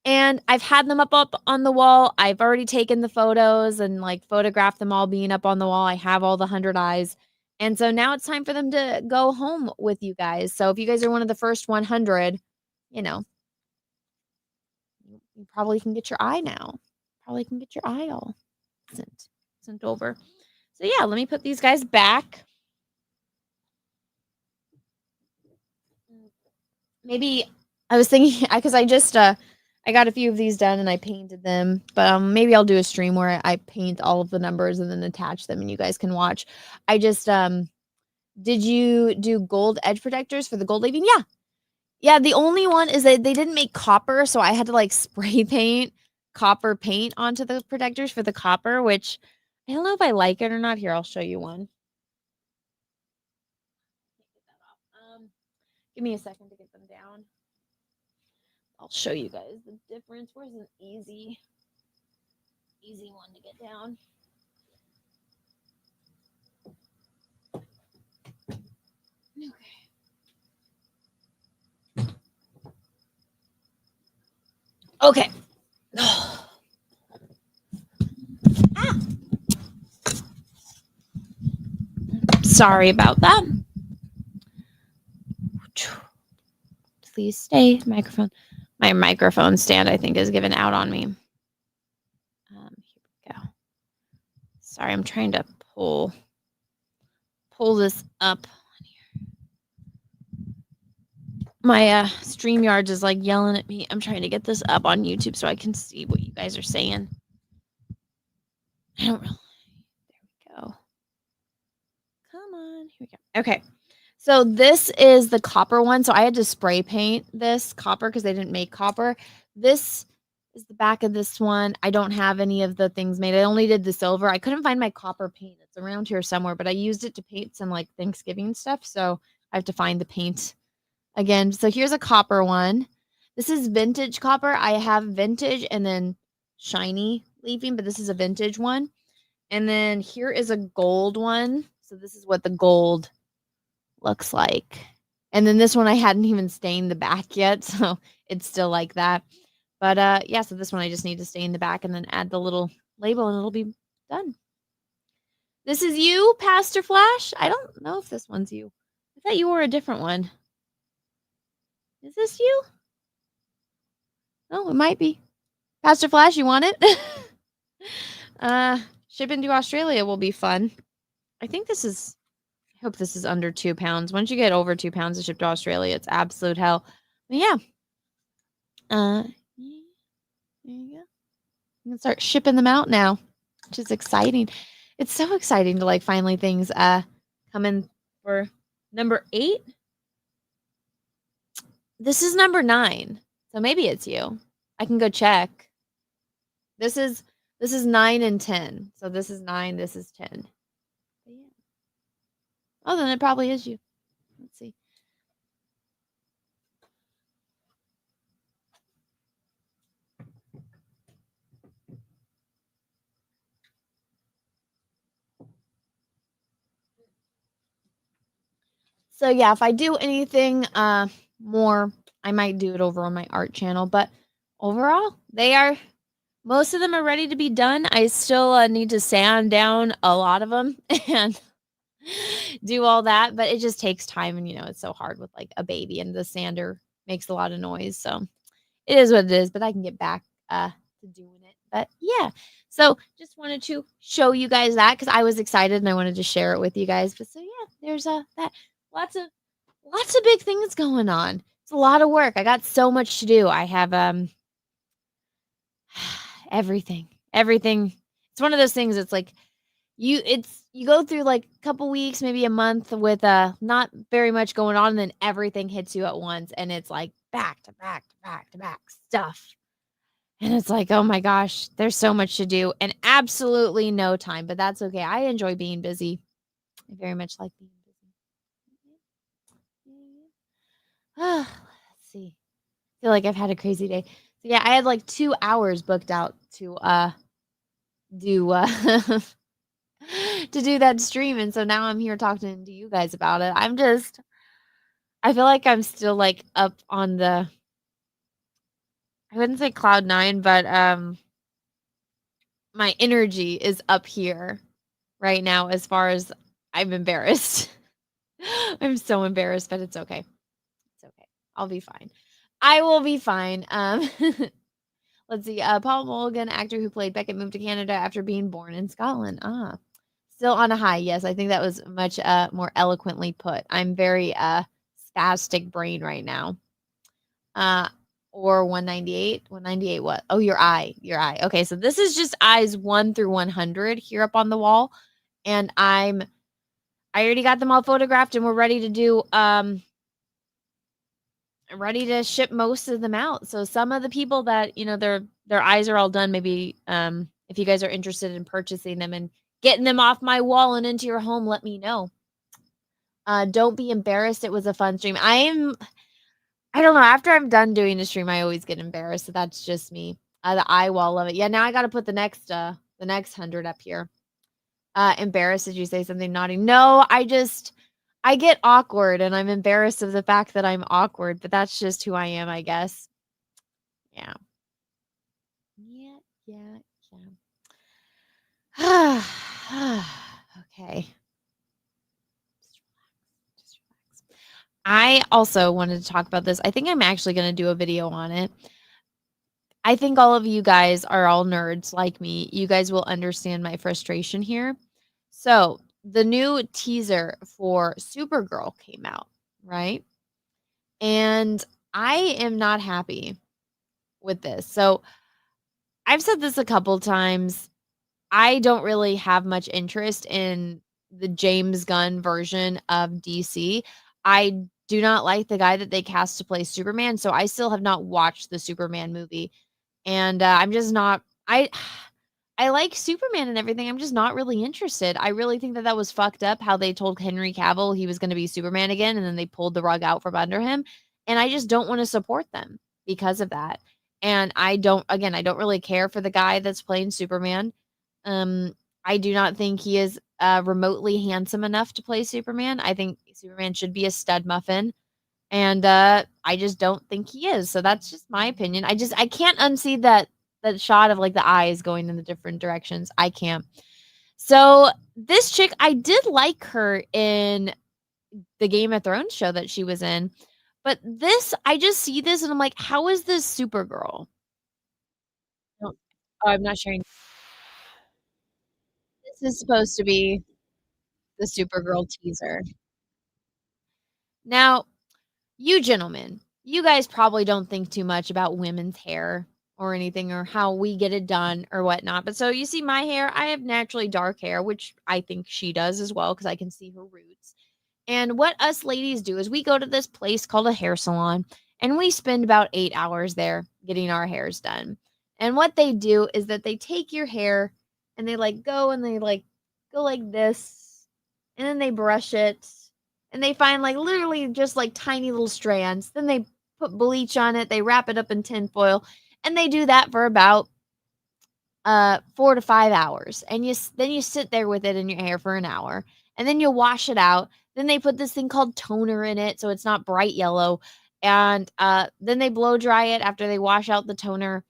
And I've had them up on the wall. I've already taken the photos and like photographed them all being up on the wall. I have all the 100 eyes. And so now it's time for them to go home with you guys. So if you guys are one of the first 100, you probably can get your eye now. Probably can get your eye all sent over. So yeah, let me put these guys back. Maybe I was thinking, because I just I got a few of these done and I painted them, but maybe I'll do a stream where I paint all of the numbers and then attach them and you guys can watch. I just did you do gold edge protectors for the gold leafing? Yeah, the only one is that they didn't make copper, so I had to like spray paint copper paint onto the protectors for the copper, which I don't know if I like it or not. Here, I'll show you one. Give me a second to get them down. I'll show you guys the difference. Where's an easy one to get down? Okay. Sorry about that. Please stay. Microphone. My microphone stand, I think, is given out on me. Here we go. Sorry, I'm trying to pull this up. My StreamYard is like yelling at me. I'm trying to get this up on YouTube so I can see what you guys are saying. I don't really. There we go. Come on. Here we go. Okay. So this is the copper one. So I had to spray paint this copper because they didn't make copper. This is the back of this one. I don't have any of the things made. I only did the silver. I couldn't find my copper paint. It's around here somewhere, but I used it to paint some like Thanksgiving stuff. So I have to find the paint again. So here's a copper one. This is vintage copper. I have vintage and then shiny leafing, but this is a vintage one. And then here is a gold one. So this is what the gold looks like. And then this one I hadn't even stained the back yet, so it's still like that. But yeah, so this one I just need to stain the back and then add the little label and it'll be done. This is you, Pastor Flash? I don't know if this one's you. I thought you wore a different one. Is this you? Oh, it might be. Pastor Flash, you want it? Shipping to Australia will be fun. I think this is, I hope this is under 2 pounds. Once you get over 2 pounds to ship to Australia, it's absolute hell. But yeah. There you go. I'm gonna start shipping them out now, which is exciting. It's so exciting to like finally things come in for number 8. This is number 9. So maybe it's you. I can go check. This is 9 and 10. So this is 9, this is 10. Yeah. Oh, then it probably is you. Let's see. So yeah, if I do anything more, I might do it over on my art channel. But overall, most of them are ready to be done. I still need to sand down a lot of them and do all that. But it just takes time. And, it's so hard with like a baby and the sander makes a lot of noise. So it is what it is. But I can get back to doing it. But yeah, so just wanted to show you guys that because I was excited and I wanted to share it with you guys. But so yeah, there's that. Lots of big things going on. It's a lot of work. I got so much to do. I have everything. It's one of those things. It's like you go through like a couple weeks, maybe a month with not very much going on, and then everything hits you at once, and it's like back to back to back to back stuff. And it's like, oh my gosh, there's so much to do and absolutely no time, but that's okay. I enjoy being busy. I very much like being busy. Let's see. I feel like I've had a crazy day. So yeah, I had like 2 hours booked out to do to do that stream, and so now I'm here talking to you guys about it. I feel like I'm still like up on the, I wouldn't say cloud 9, but my energy is up here right now as far as I'm embarrassed. I'm so embarrassed, but it's okay. I'll be fine. I will be fine. Let's see. Paul Mulligan, actor who played Beckett, moved to Canada after being born in Scotland. Still on a high. Yes, I think that was much more eloquently put. I'm very spastic brain right now. Or 198. 198 what? Oh, your eye. Okay, so this is just eyes 1 through 100 here up on the wall. And I already got them all photographed and we're ready to do ready to ship most of them out. So some of the people that, their eyes are all done, maybe if you guys are interested in purchasing them and getting them off my wall and into your home, let me know. Don't be embarrassed. It was a fun stream. I don't know. After I'm done doing the stream, I always get embarrassed. So that's just me. The eye wall of it. Yeah, now I got to put the next 100 up here. Embarrassed? Did you say something naughty? No, I get awkward, and I'm embarrassed of the fact that I'm awkward. But that's just who I am, I guess. Yeah. Yeah. Okay. I also wanted to talk about this. I think I'm actually going to do a video on it. I think all of you guys are all nerds like me. You guys will understand my frustration here. So, the new teaser for Supergirl came out, right? And I am not happy with this. So, I've said this a couple times. I don't really have much interest in the James Gunn version of DC. I do not like the guy that they cast to play Superman, so I still have not watched the Superman movie. And I'm just not I like Superman and everything. I'm just not really interested. I really think that was fucked up how they told Henry Cavill he was going to be Superman again, and then they pulled the rug out from under him. And I just don't want to support them because of that. And I don't really care for the guy that's playing Superman. I do not think he is remotely handsome enough to play Superman. I think Superman should be a stud muffin. And I just don't think he is. So that's just my opinion. I can't unsee that shot of like the eyes going in the different directions. I can't. So this chick, I did like her in the Game of Thrones show that she was in. But this, I just see this and I'm like, how is this Supergirl? Oh, I'm not sharing. This is supposed to be the Supergirl teaser. Now, you gentlemen, you guys probably don't think too much about women's hair or anything or how we get it done or whatnot. But so you see my hair, I have naturally dark hair, which I think she does as well because I can see her roots. And what us ladies do is we go to this place called a hair salon and we spend about 8 hours there getting our hairs done. And what they do is that they take your hair and they go like this and then they brush it and they find literally just tiny little strands. Then they put bleach on it, they wrap it up in tinfoil, and they do that for about 4 to 5 hours. And then you sit there with it in your hair for an hour, and then you wash it out. Then they put this thing called toner in it so it's not bright yellow. And then they blow dry it after they wash out the toner.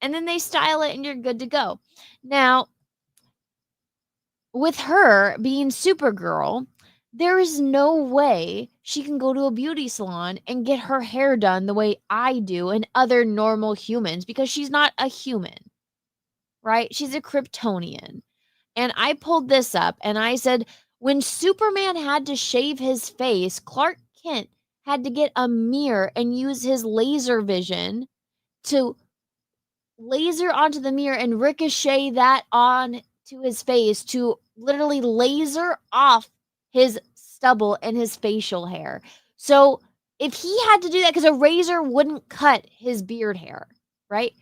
And then they style it and you're good to go. Now, with her being Supergirl, there is no way she can go to a beauty salon and get her hair done the way I do and other normal humans because she's not a human, right? She's a Kryptonian. And I pulled this up and I said, when Superman had to shave his face, Clark Kent had to get a mirror and use his laser vision to laser onto the mirror and ricochet that on to his face to literally laser off his stubble and his facial hair. So if he had to do that, because a razor wouldn't cut his beard hair, right?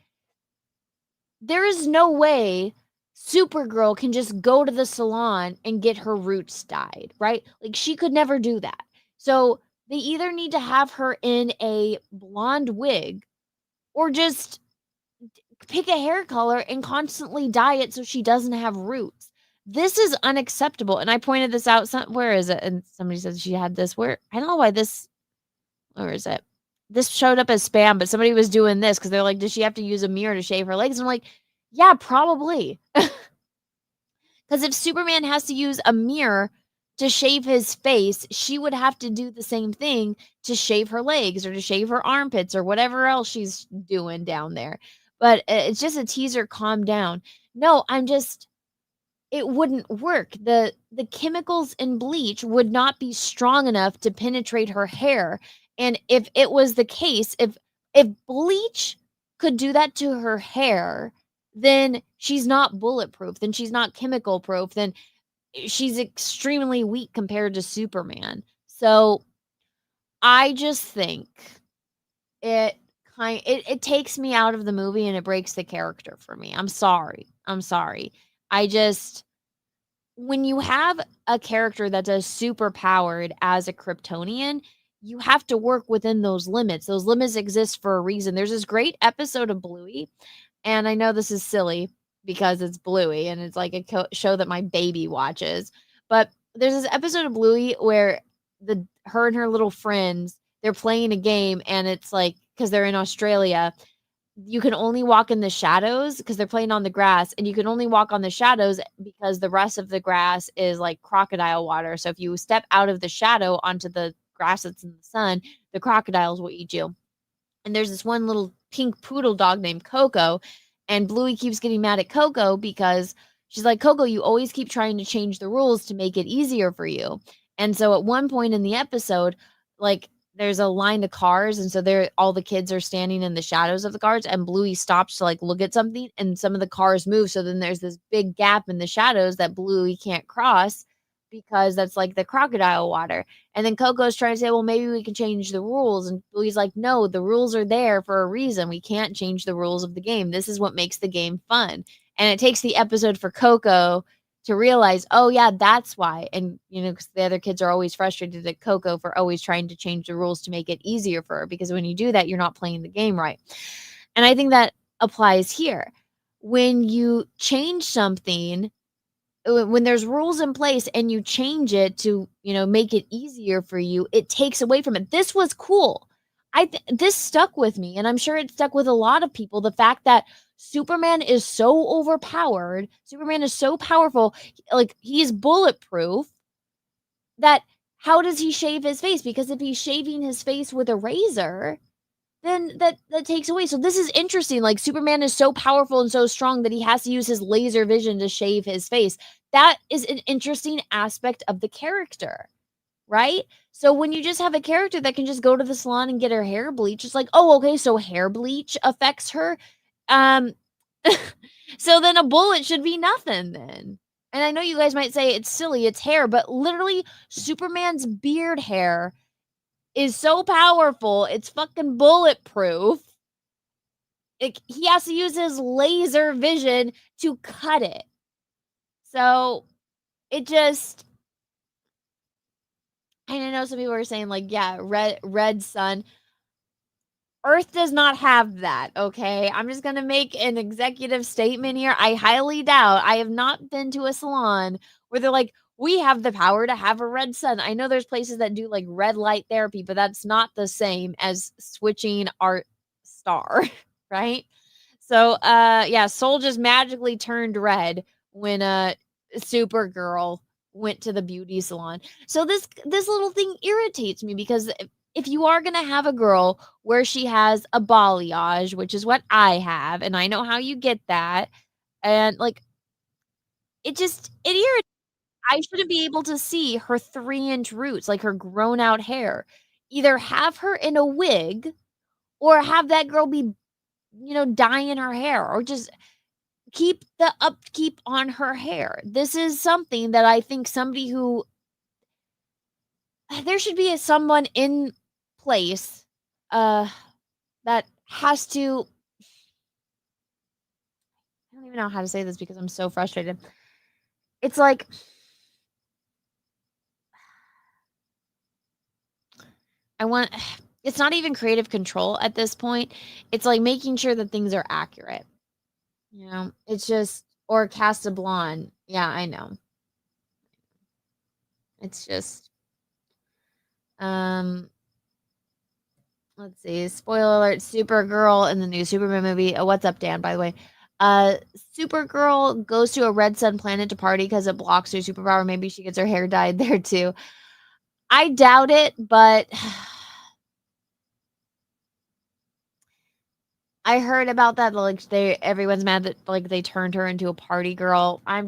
There is no way Supergirl can just go to the salon and get her roots dyed, right? She could never do that. So they either need to have her in a blonde wig or just pick a hair color and constantly dye it so she doesn't have roots. This is unacceptable. And I pointed this out. Where is it? And somebody said she had this. I don't know why this. Where is it? This showed up as spam, but somebody was doing this because they're like, does she have to use a mirror to shave her legs? And I'm like, yeah, probably. Because if Superman has to use a mirror to shave his face, she would have to do the same thing to shave her legs or to shave her armpits or whatever else she's doing down there. But it's just a teaser. Calm down. No, it wouldn't work. The chemicals in bleach would not be strong enough to penetrate her hair. And if it was the case, if bleach could do that to her hair, then she's not bulletproof, then she's not chemical proof, then she's extremely weak compared to Superman. So I just think it takes me out of the movie and it breaks the character for me. I'm sorry. when you have a character that does super powered as a Kryptonian, you have to work within those limits. Those limits exist for a reason. There's this great episode of Bluey, and I know this is silly because it's Bluey and it's like a show that my baby watches. But there's this episode of Bluey where her and her little friends, they're playing a game, and it's like, because they're in Australia, you can only walk in the shadows because they're playing on the grass, and you can only walk on the shadows because the rest of the grass is like crocodile water. So if you step out of the shadow onto the grass that's in the sun, the crocodiles will eat you. And there's this one little pink poodle dog named Coco, and Bluey keeps getting mad at Coco because she's like, Coco, you always keep trying to change the rules to make it easier for you. And so at one point in the episode, like, there's a line of cars, and so all the kids are standing in the shadows of the cars, and Bluey stops to like look at something, and some of the cars move. So then there's this big gap in the shadows that Bluey can't cross because that's like the crocodile water. And then Coco's trying to say, well, maybe we can change the rules. And Bluey's like, no, the rules are there for a reason. We can't change the rules of the game. This is what makes the game fun. And it takes the episode for Coco to realize, oh yeah, that's why. And, you know, because the other kids are always frustrated at Coco for always trying to change the rules to make it easier for her, because when you do that, you're not playing the game right. And I think that applies here. When you change something, when there's rules in place and you change it to, you know, make it easier for you, it takes away from it. This was cool. This stuck with me, and I'm sure it stuck with a lot of people. The fact that Superman is so overpowered, Superman is so powerful, like he's bulletproof, that how does he shave his face? Because if he's shaving his face with a razor, then that takes away. So this is interesting. Like, Superman is so powerful and so strong that he has to use his laser vision to shave his face. That is an interesting aspect of the character, right? So when you just have a character that can just go to the salon and get her hair bleached, it's like, oh, okay, so hair bleach affects her. So then a bullet should be nothing then. And I know you guys might say it's silly, it's hair, but literally Superman's beard hair is so powerful, it's fucking bulletproof. He has to use his laser vision to cut it. So it just, and I know some people are saying like, yeah, red sun. Earth does not have that, okay? I'm just going to make an executive statement here. I highly doubt. I have not been to a salon where they're like, we have the power to have a red sun. I know there's places that do like red light therapy, but that's not the same as switching our star, right? So, yeah, Soul just magically turned red when Supergirl went to the beauty salon. So this little thing irritates me, because if you are going to have a girl where she has a balayage, which is what I have, and I know how you get that, and like, it irritates. I shouldn't be able to see her 3-inch roots, like her grown out hair. Either have her in a wig or have that girl be, you know, dyeing her hair, or just keep the upkeep on her hair. This is something that I think there should be someone in place that has to, I don't even know how to say this because I'm so frustrated. It's like, it's not even creative control at this point. It's like making sure that things are accurate. You know, it's just, or cast a blonde. Yeah, I know. It's just, let's see. Spoiler alert, Supergirl in the new Superman movie. What's up, Dan, by the way? Supergirl goes to a red sun planet to party because it blocks her superpower. Maybe she gets her hair dyed there too. I doubt it, but I heard about that. Like, everyone's mad that like they turned her into a party girl. Are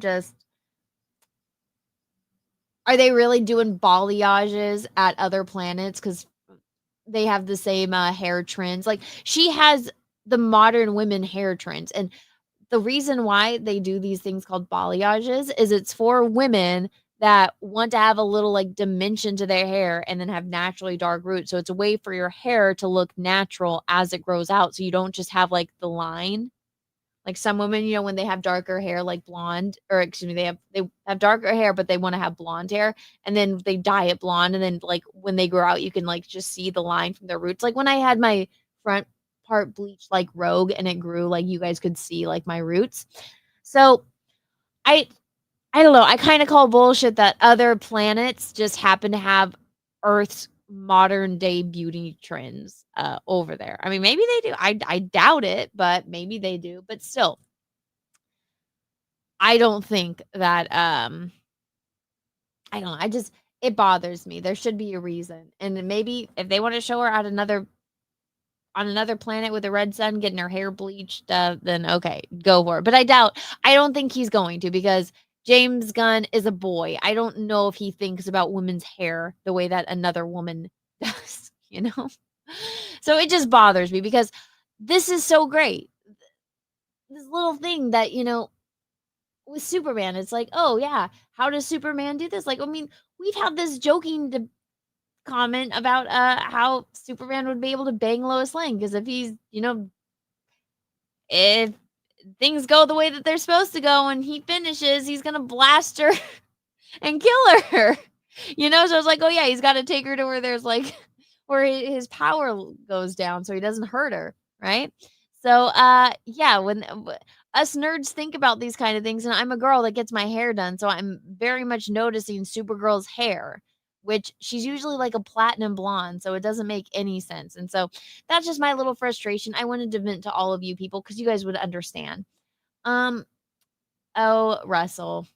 they really doing balayages at other planets? Because they have the same hair trends. Like, she has the modern women hair trends. And the reason why they do these things called balayages is it's for women that want to have a little like dimension to their hair and then have naturally dark roots. So it's a way for your hair to look natural as it grows out. So you don't just have like the line. Like some women, you know, when they have darker hair, like blonde, or excuse me, they have darker hair, but they want to have blonde hair, and then they dye it blonde, and then like when they grow out, you can like just see the line from their roots. Like when I had my front part bleached like Rogue, and it grew, like you guys could see like my roots. So I don't know. I kind of call bullshit that other planets just happen to have Earth's modern day beauty trends over there. I mean, maybe they do. I doubt it, but maybe they do. But still, I don't think that I don't know. It bothers me. There should be a reason. And maybe if they want to show her on another planet with a red sun getting her hair bleached, then okay, go for it. But I don't think he's going to, because James Gunn is a boy. I don't know if he thinks about women's hair the way that another woman does, you know? So it just bothers me, because this is so great. This little thing that, you know, with Superman, it's like, oh yeah, how does Superman do this? Like, I mean, we've had this joking comment about how Superman would be able to bang Lois Lane, because if he's, you know, if things go the way that they're supposed to go and he finishes, he's gonna blast her and kill her. You know, so it's like, oh yeah, he's got to take her to where there's like where his power goes down so he doesn't hurt her, right? So yeah, when us nerds think about these kind of things, and I'm a girl that gets my hair done, so I'm very much noticing Supergirl's hair, which she's usually like a platinum blonde, so it doesn't make any sense. And so that's just my little frustration. I wanted to vent to all of you people because you guys would understand. Oh, Russell,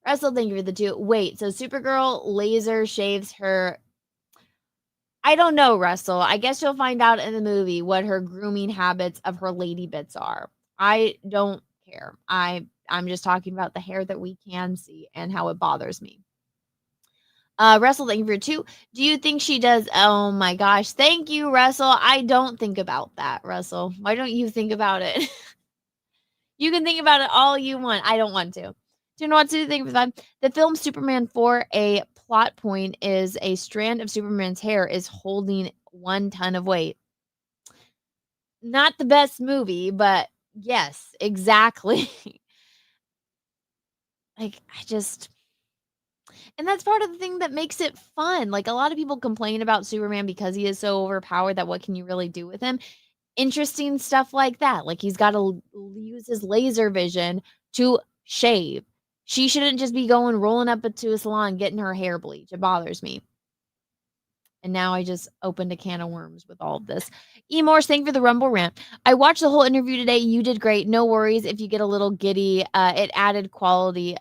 thank you for the 2. Wait, so Supergirl laser shaves her. I don't know, Russell. I guess you'll find out in the movie what her grooming habits of her lady bits are. I don't care. I'm just talking about the hair that we can see and how it bothers me. Russell, thank you for 2. Do you think she does? Oh my gosh. Thank you, Russell. I don't think about that, Russell. Why don't you think about it? You can think about it all you want. I don't want to. Do you know what to think for that? The film Superman 4, a plot point is a strand of Superman's hair is holding 1 ton of weight. Not the best movie, but yes, exactly. Like, and that's part of the thing that makes it fun. Like, a lot of people complain about Superman because he is so overpowered that what can you really do with him? Interesting stuff like that. Like, he's got to use his laser vision to shave. She shouldn't just be rolling up to a salon, getting her hair bleached. It bothers me. And now I just opened a can of worms with all of this. Morse, thank you for the Rumble rant. I watched the whole interview today. You did great. No worries if you get a little giddy. It added quality.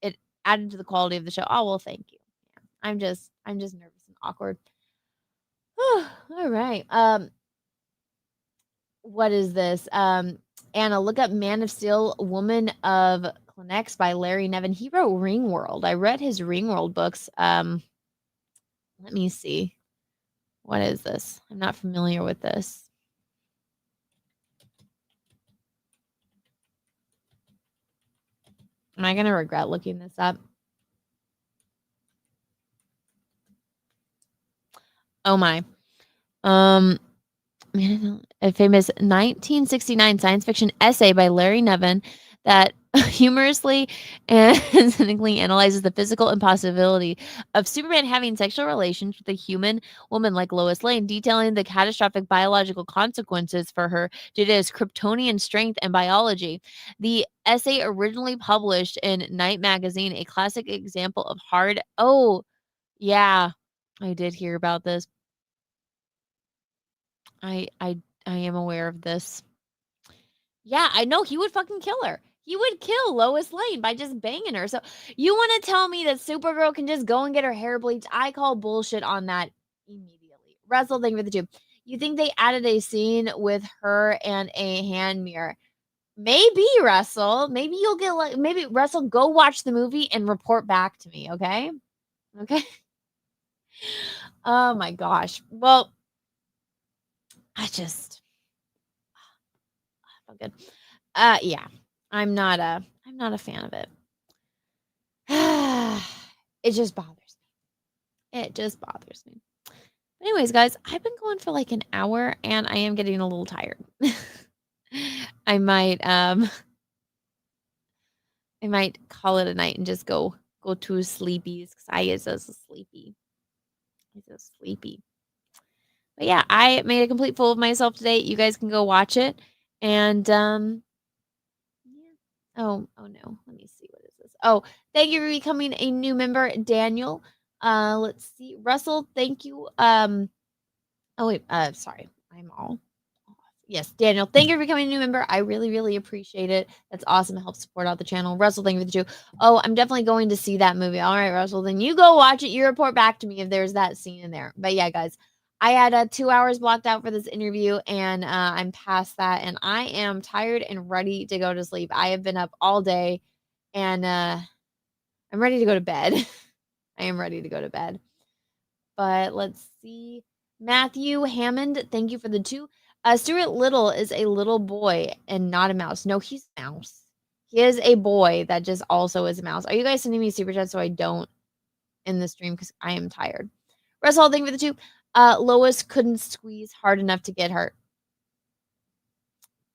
It added to the quality of the show. Oh, well, thank you. Yeah, I'm just nervous and awkward. All right. What is this? Anna, look up Man of Steel, Woman of Kleenex by Larry Nevin. He wrote Ringworld. I read his Ringworld books. Let me see. What is this? I'm not familiar with this. Am I going to regret looking this up? Oh my. A famous 1969 science fiction essay by Larry Nevin that humorously and cynically analyzes the physical impossibility of Superman having sexual relations with a human woman like Lois Lane, detailing the catastrophic biological consequences for her due to his Kryptonian strength and biology. The essay, originally published in Night Magazine, a classic example of hard... Oh, yeah, I did hear about this. I am aware of this. Yeah, I know he would fucking kill her. He would kill Lois Lane by just banging her. So you want to tell me that Supergirl can just go and get her hair bleached? I call bullshit on that immediately. Russell, thank you for the 2. You think they added a scene with her and a hand mirror? Maybe, Russell. Maybe you'll get maybe Russell, go watch the movie and report back to me, okay? Okay. Oh my gosh. Well, I just felt good. Yeah. I'm not a fan of it. It just bothers me. It just bothers me. Anyways, guys, I've been going for like an hour and I am getting a little tired. I might call it a night and just go to sleepies because I is a sleepy. He's a sleepy. But yeah, I made a complete fool of myself today. You guys can go watch it. And yeah. Oh no. Let me see, what is this? Oh, thank you for becoming a new member, Daniel. Let's see. Russell, thank you. Oh wait, sorry. I'm all off. Yes, Daniel, thank you for becoming a new member. I really, really appreciate it. That's awesome. It helps support out the channel. Russell, thank you for the 2. Oh, I'm definitely going to see that movie. All right, Russell, then you go watch it. You report back to me if there's that scene in there. But yeah, guys, I had 2 hours blocked out for this interview, and I'm past that, and I am tired and ready to go to sleep. I have been up all day, and I'm ready to go to bed. I am ready to go to bed. But let's see. Matthew Hammond, thank you for the 2. Stuart Little is a little boy and not a mouse. No, he's a mouse. He is a boy that just also is a mouse. Are you guys sending me super chats so I don't end the stream because I am tired? Russell, thank you for the 2. Lois couldn't squeeze hard enough to get hurt.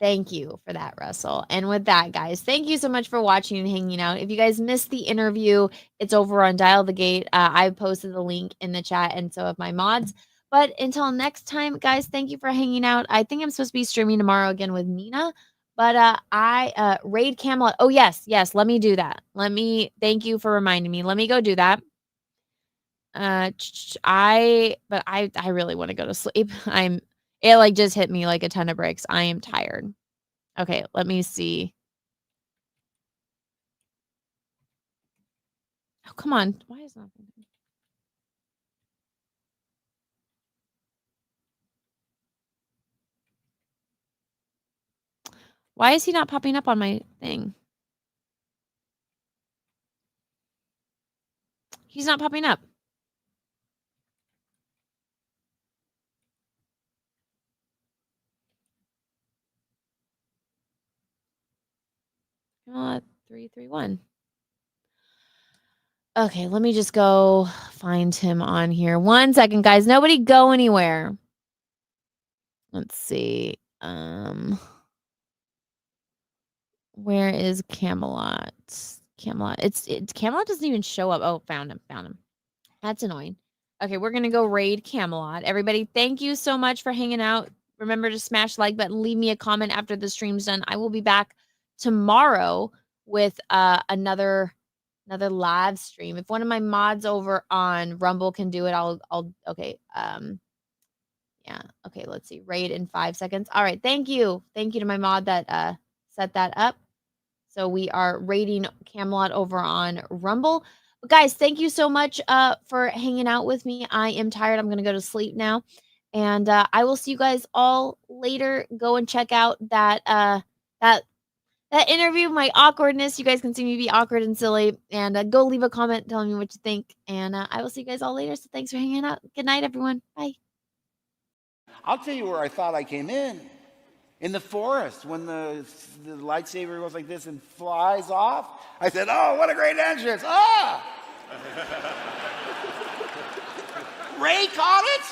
Thank you for that, Russell. And with that, guys, thank you so much for watching and hanging out. If you guys missed the interview, it's over on Dial the Gate. I posted the link in the chat, and so have my mods. But until next time, guys, thank you for hanging out. I think I'm supposed to be streaming tomorrow again with Nina. But I raid Camelot. Oh, yes. Let me do that. Thank you for reminding me. Let me go do that. I really want to go to sleep. It like just hit me like a ton of bricks. I am tired. Okay, let me see. Oh, come on. Why is nothing? Why is he not popping up on my thing? He's not popping up. Not 331. Okay, let me just go find him on here. 1 second, guys. Nobody go anywhere. Let's see. Where is Camelot? Camelot. It's Camelot doesn't even show up. Oh, found him. That's annoying. Okay, we're gonna go raid Camelot. Everybody, thank you so much for hanging out. Remember to smash the like button, leave me a comment after the stream's done. I will be back tomorrow with another live stream. If one of my mods over on Rumble can do it, I'll okay. Yeah, okay, let's see. Raid in 5 seconds. All right, thank you. Thank you to my mod that set that up. So we are raiding Camelot over on Rumble. But guys, thank you so much for hanging out with me. I am tired. I'm going to go to sleep now. And I will see you guys all later. Go and check out that interview, my awkwardness. You guys can see me be awkward and silly. And go leave a comment telling me what you think. And I will see you guys all later. So thanks for hanging out. Good night, everyone. Bye. I'll tell you where I thought I came in the forest, when the lightsaber goes like this and flies off. I said, oh, what a great entrance. Ah! Ray caught it?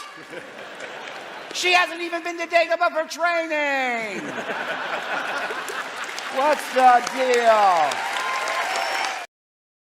She hasn't even been to Dagobah for training. What's the deal?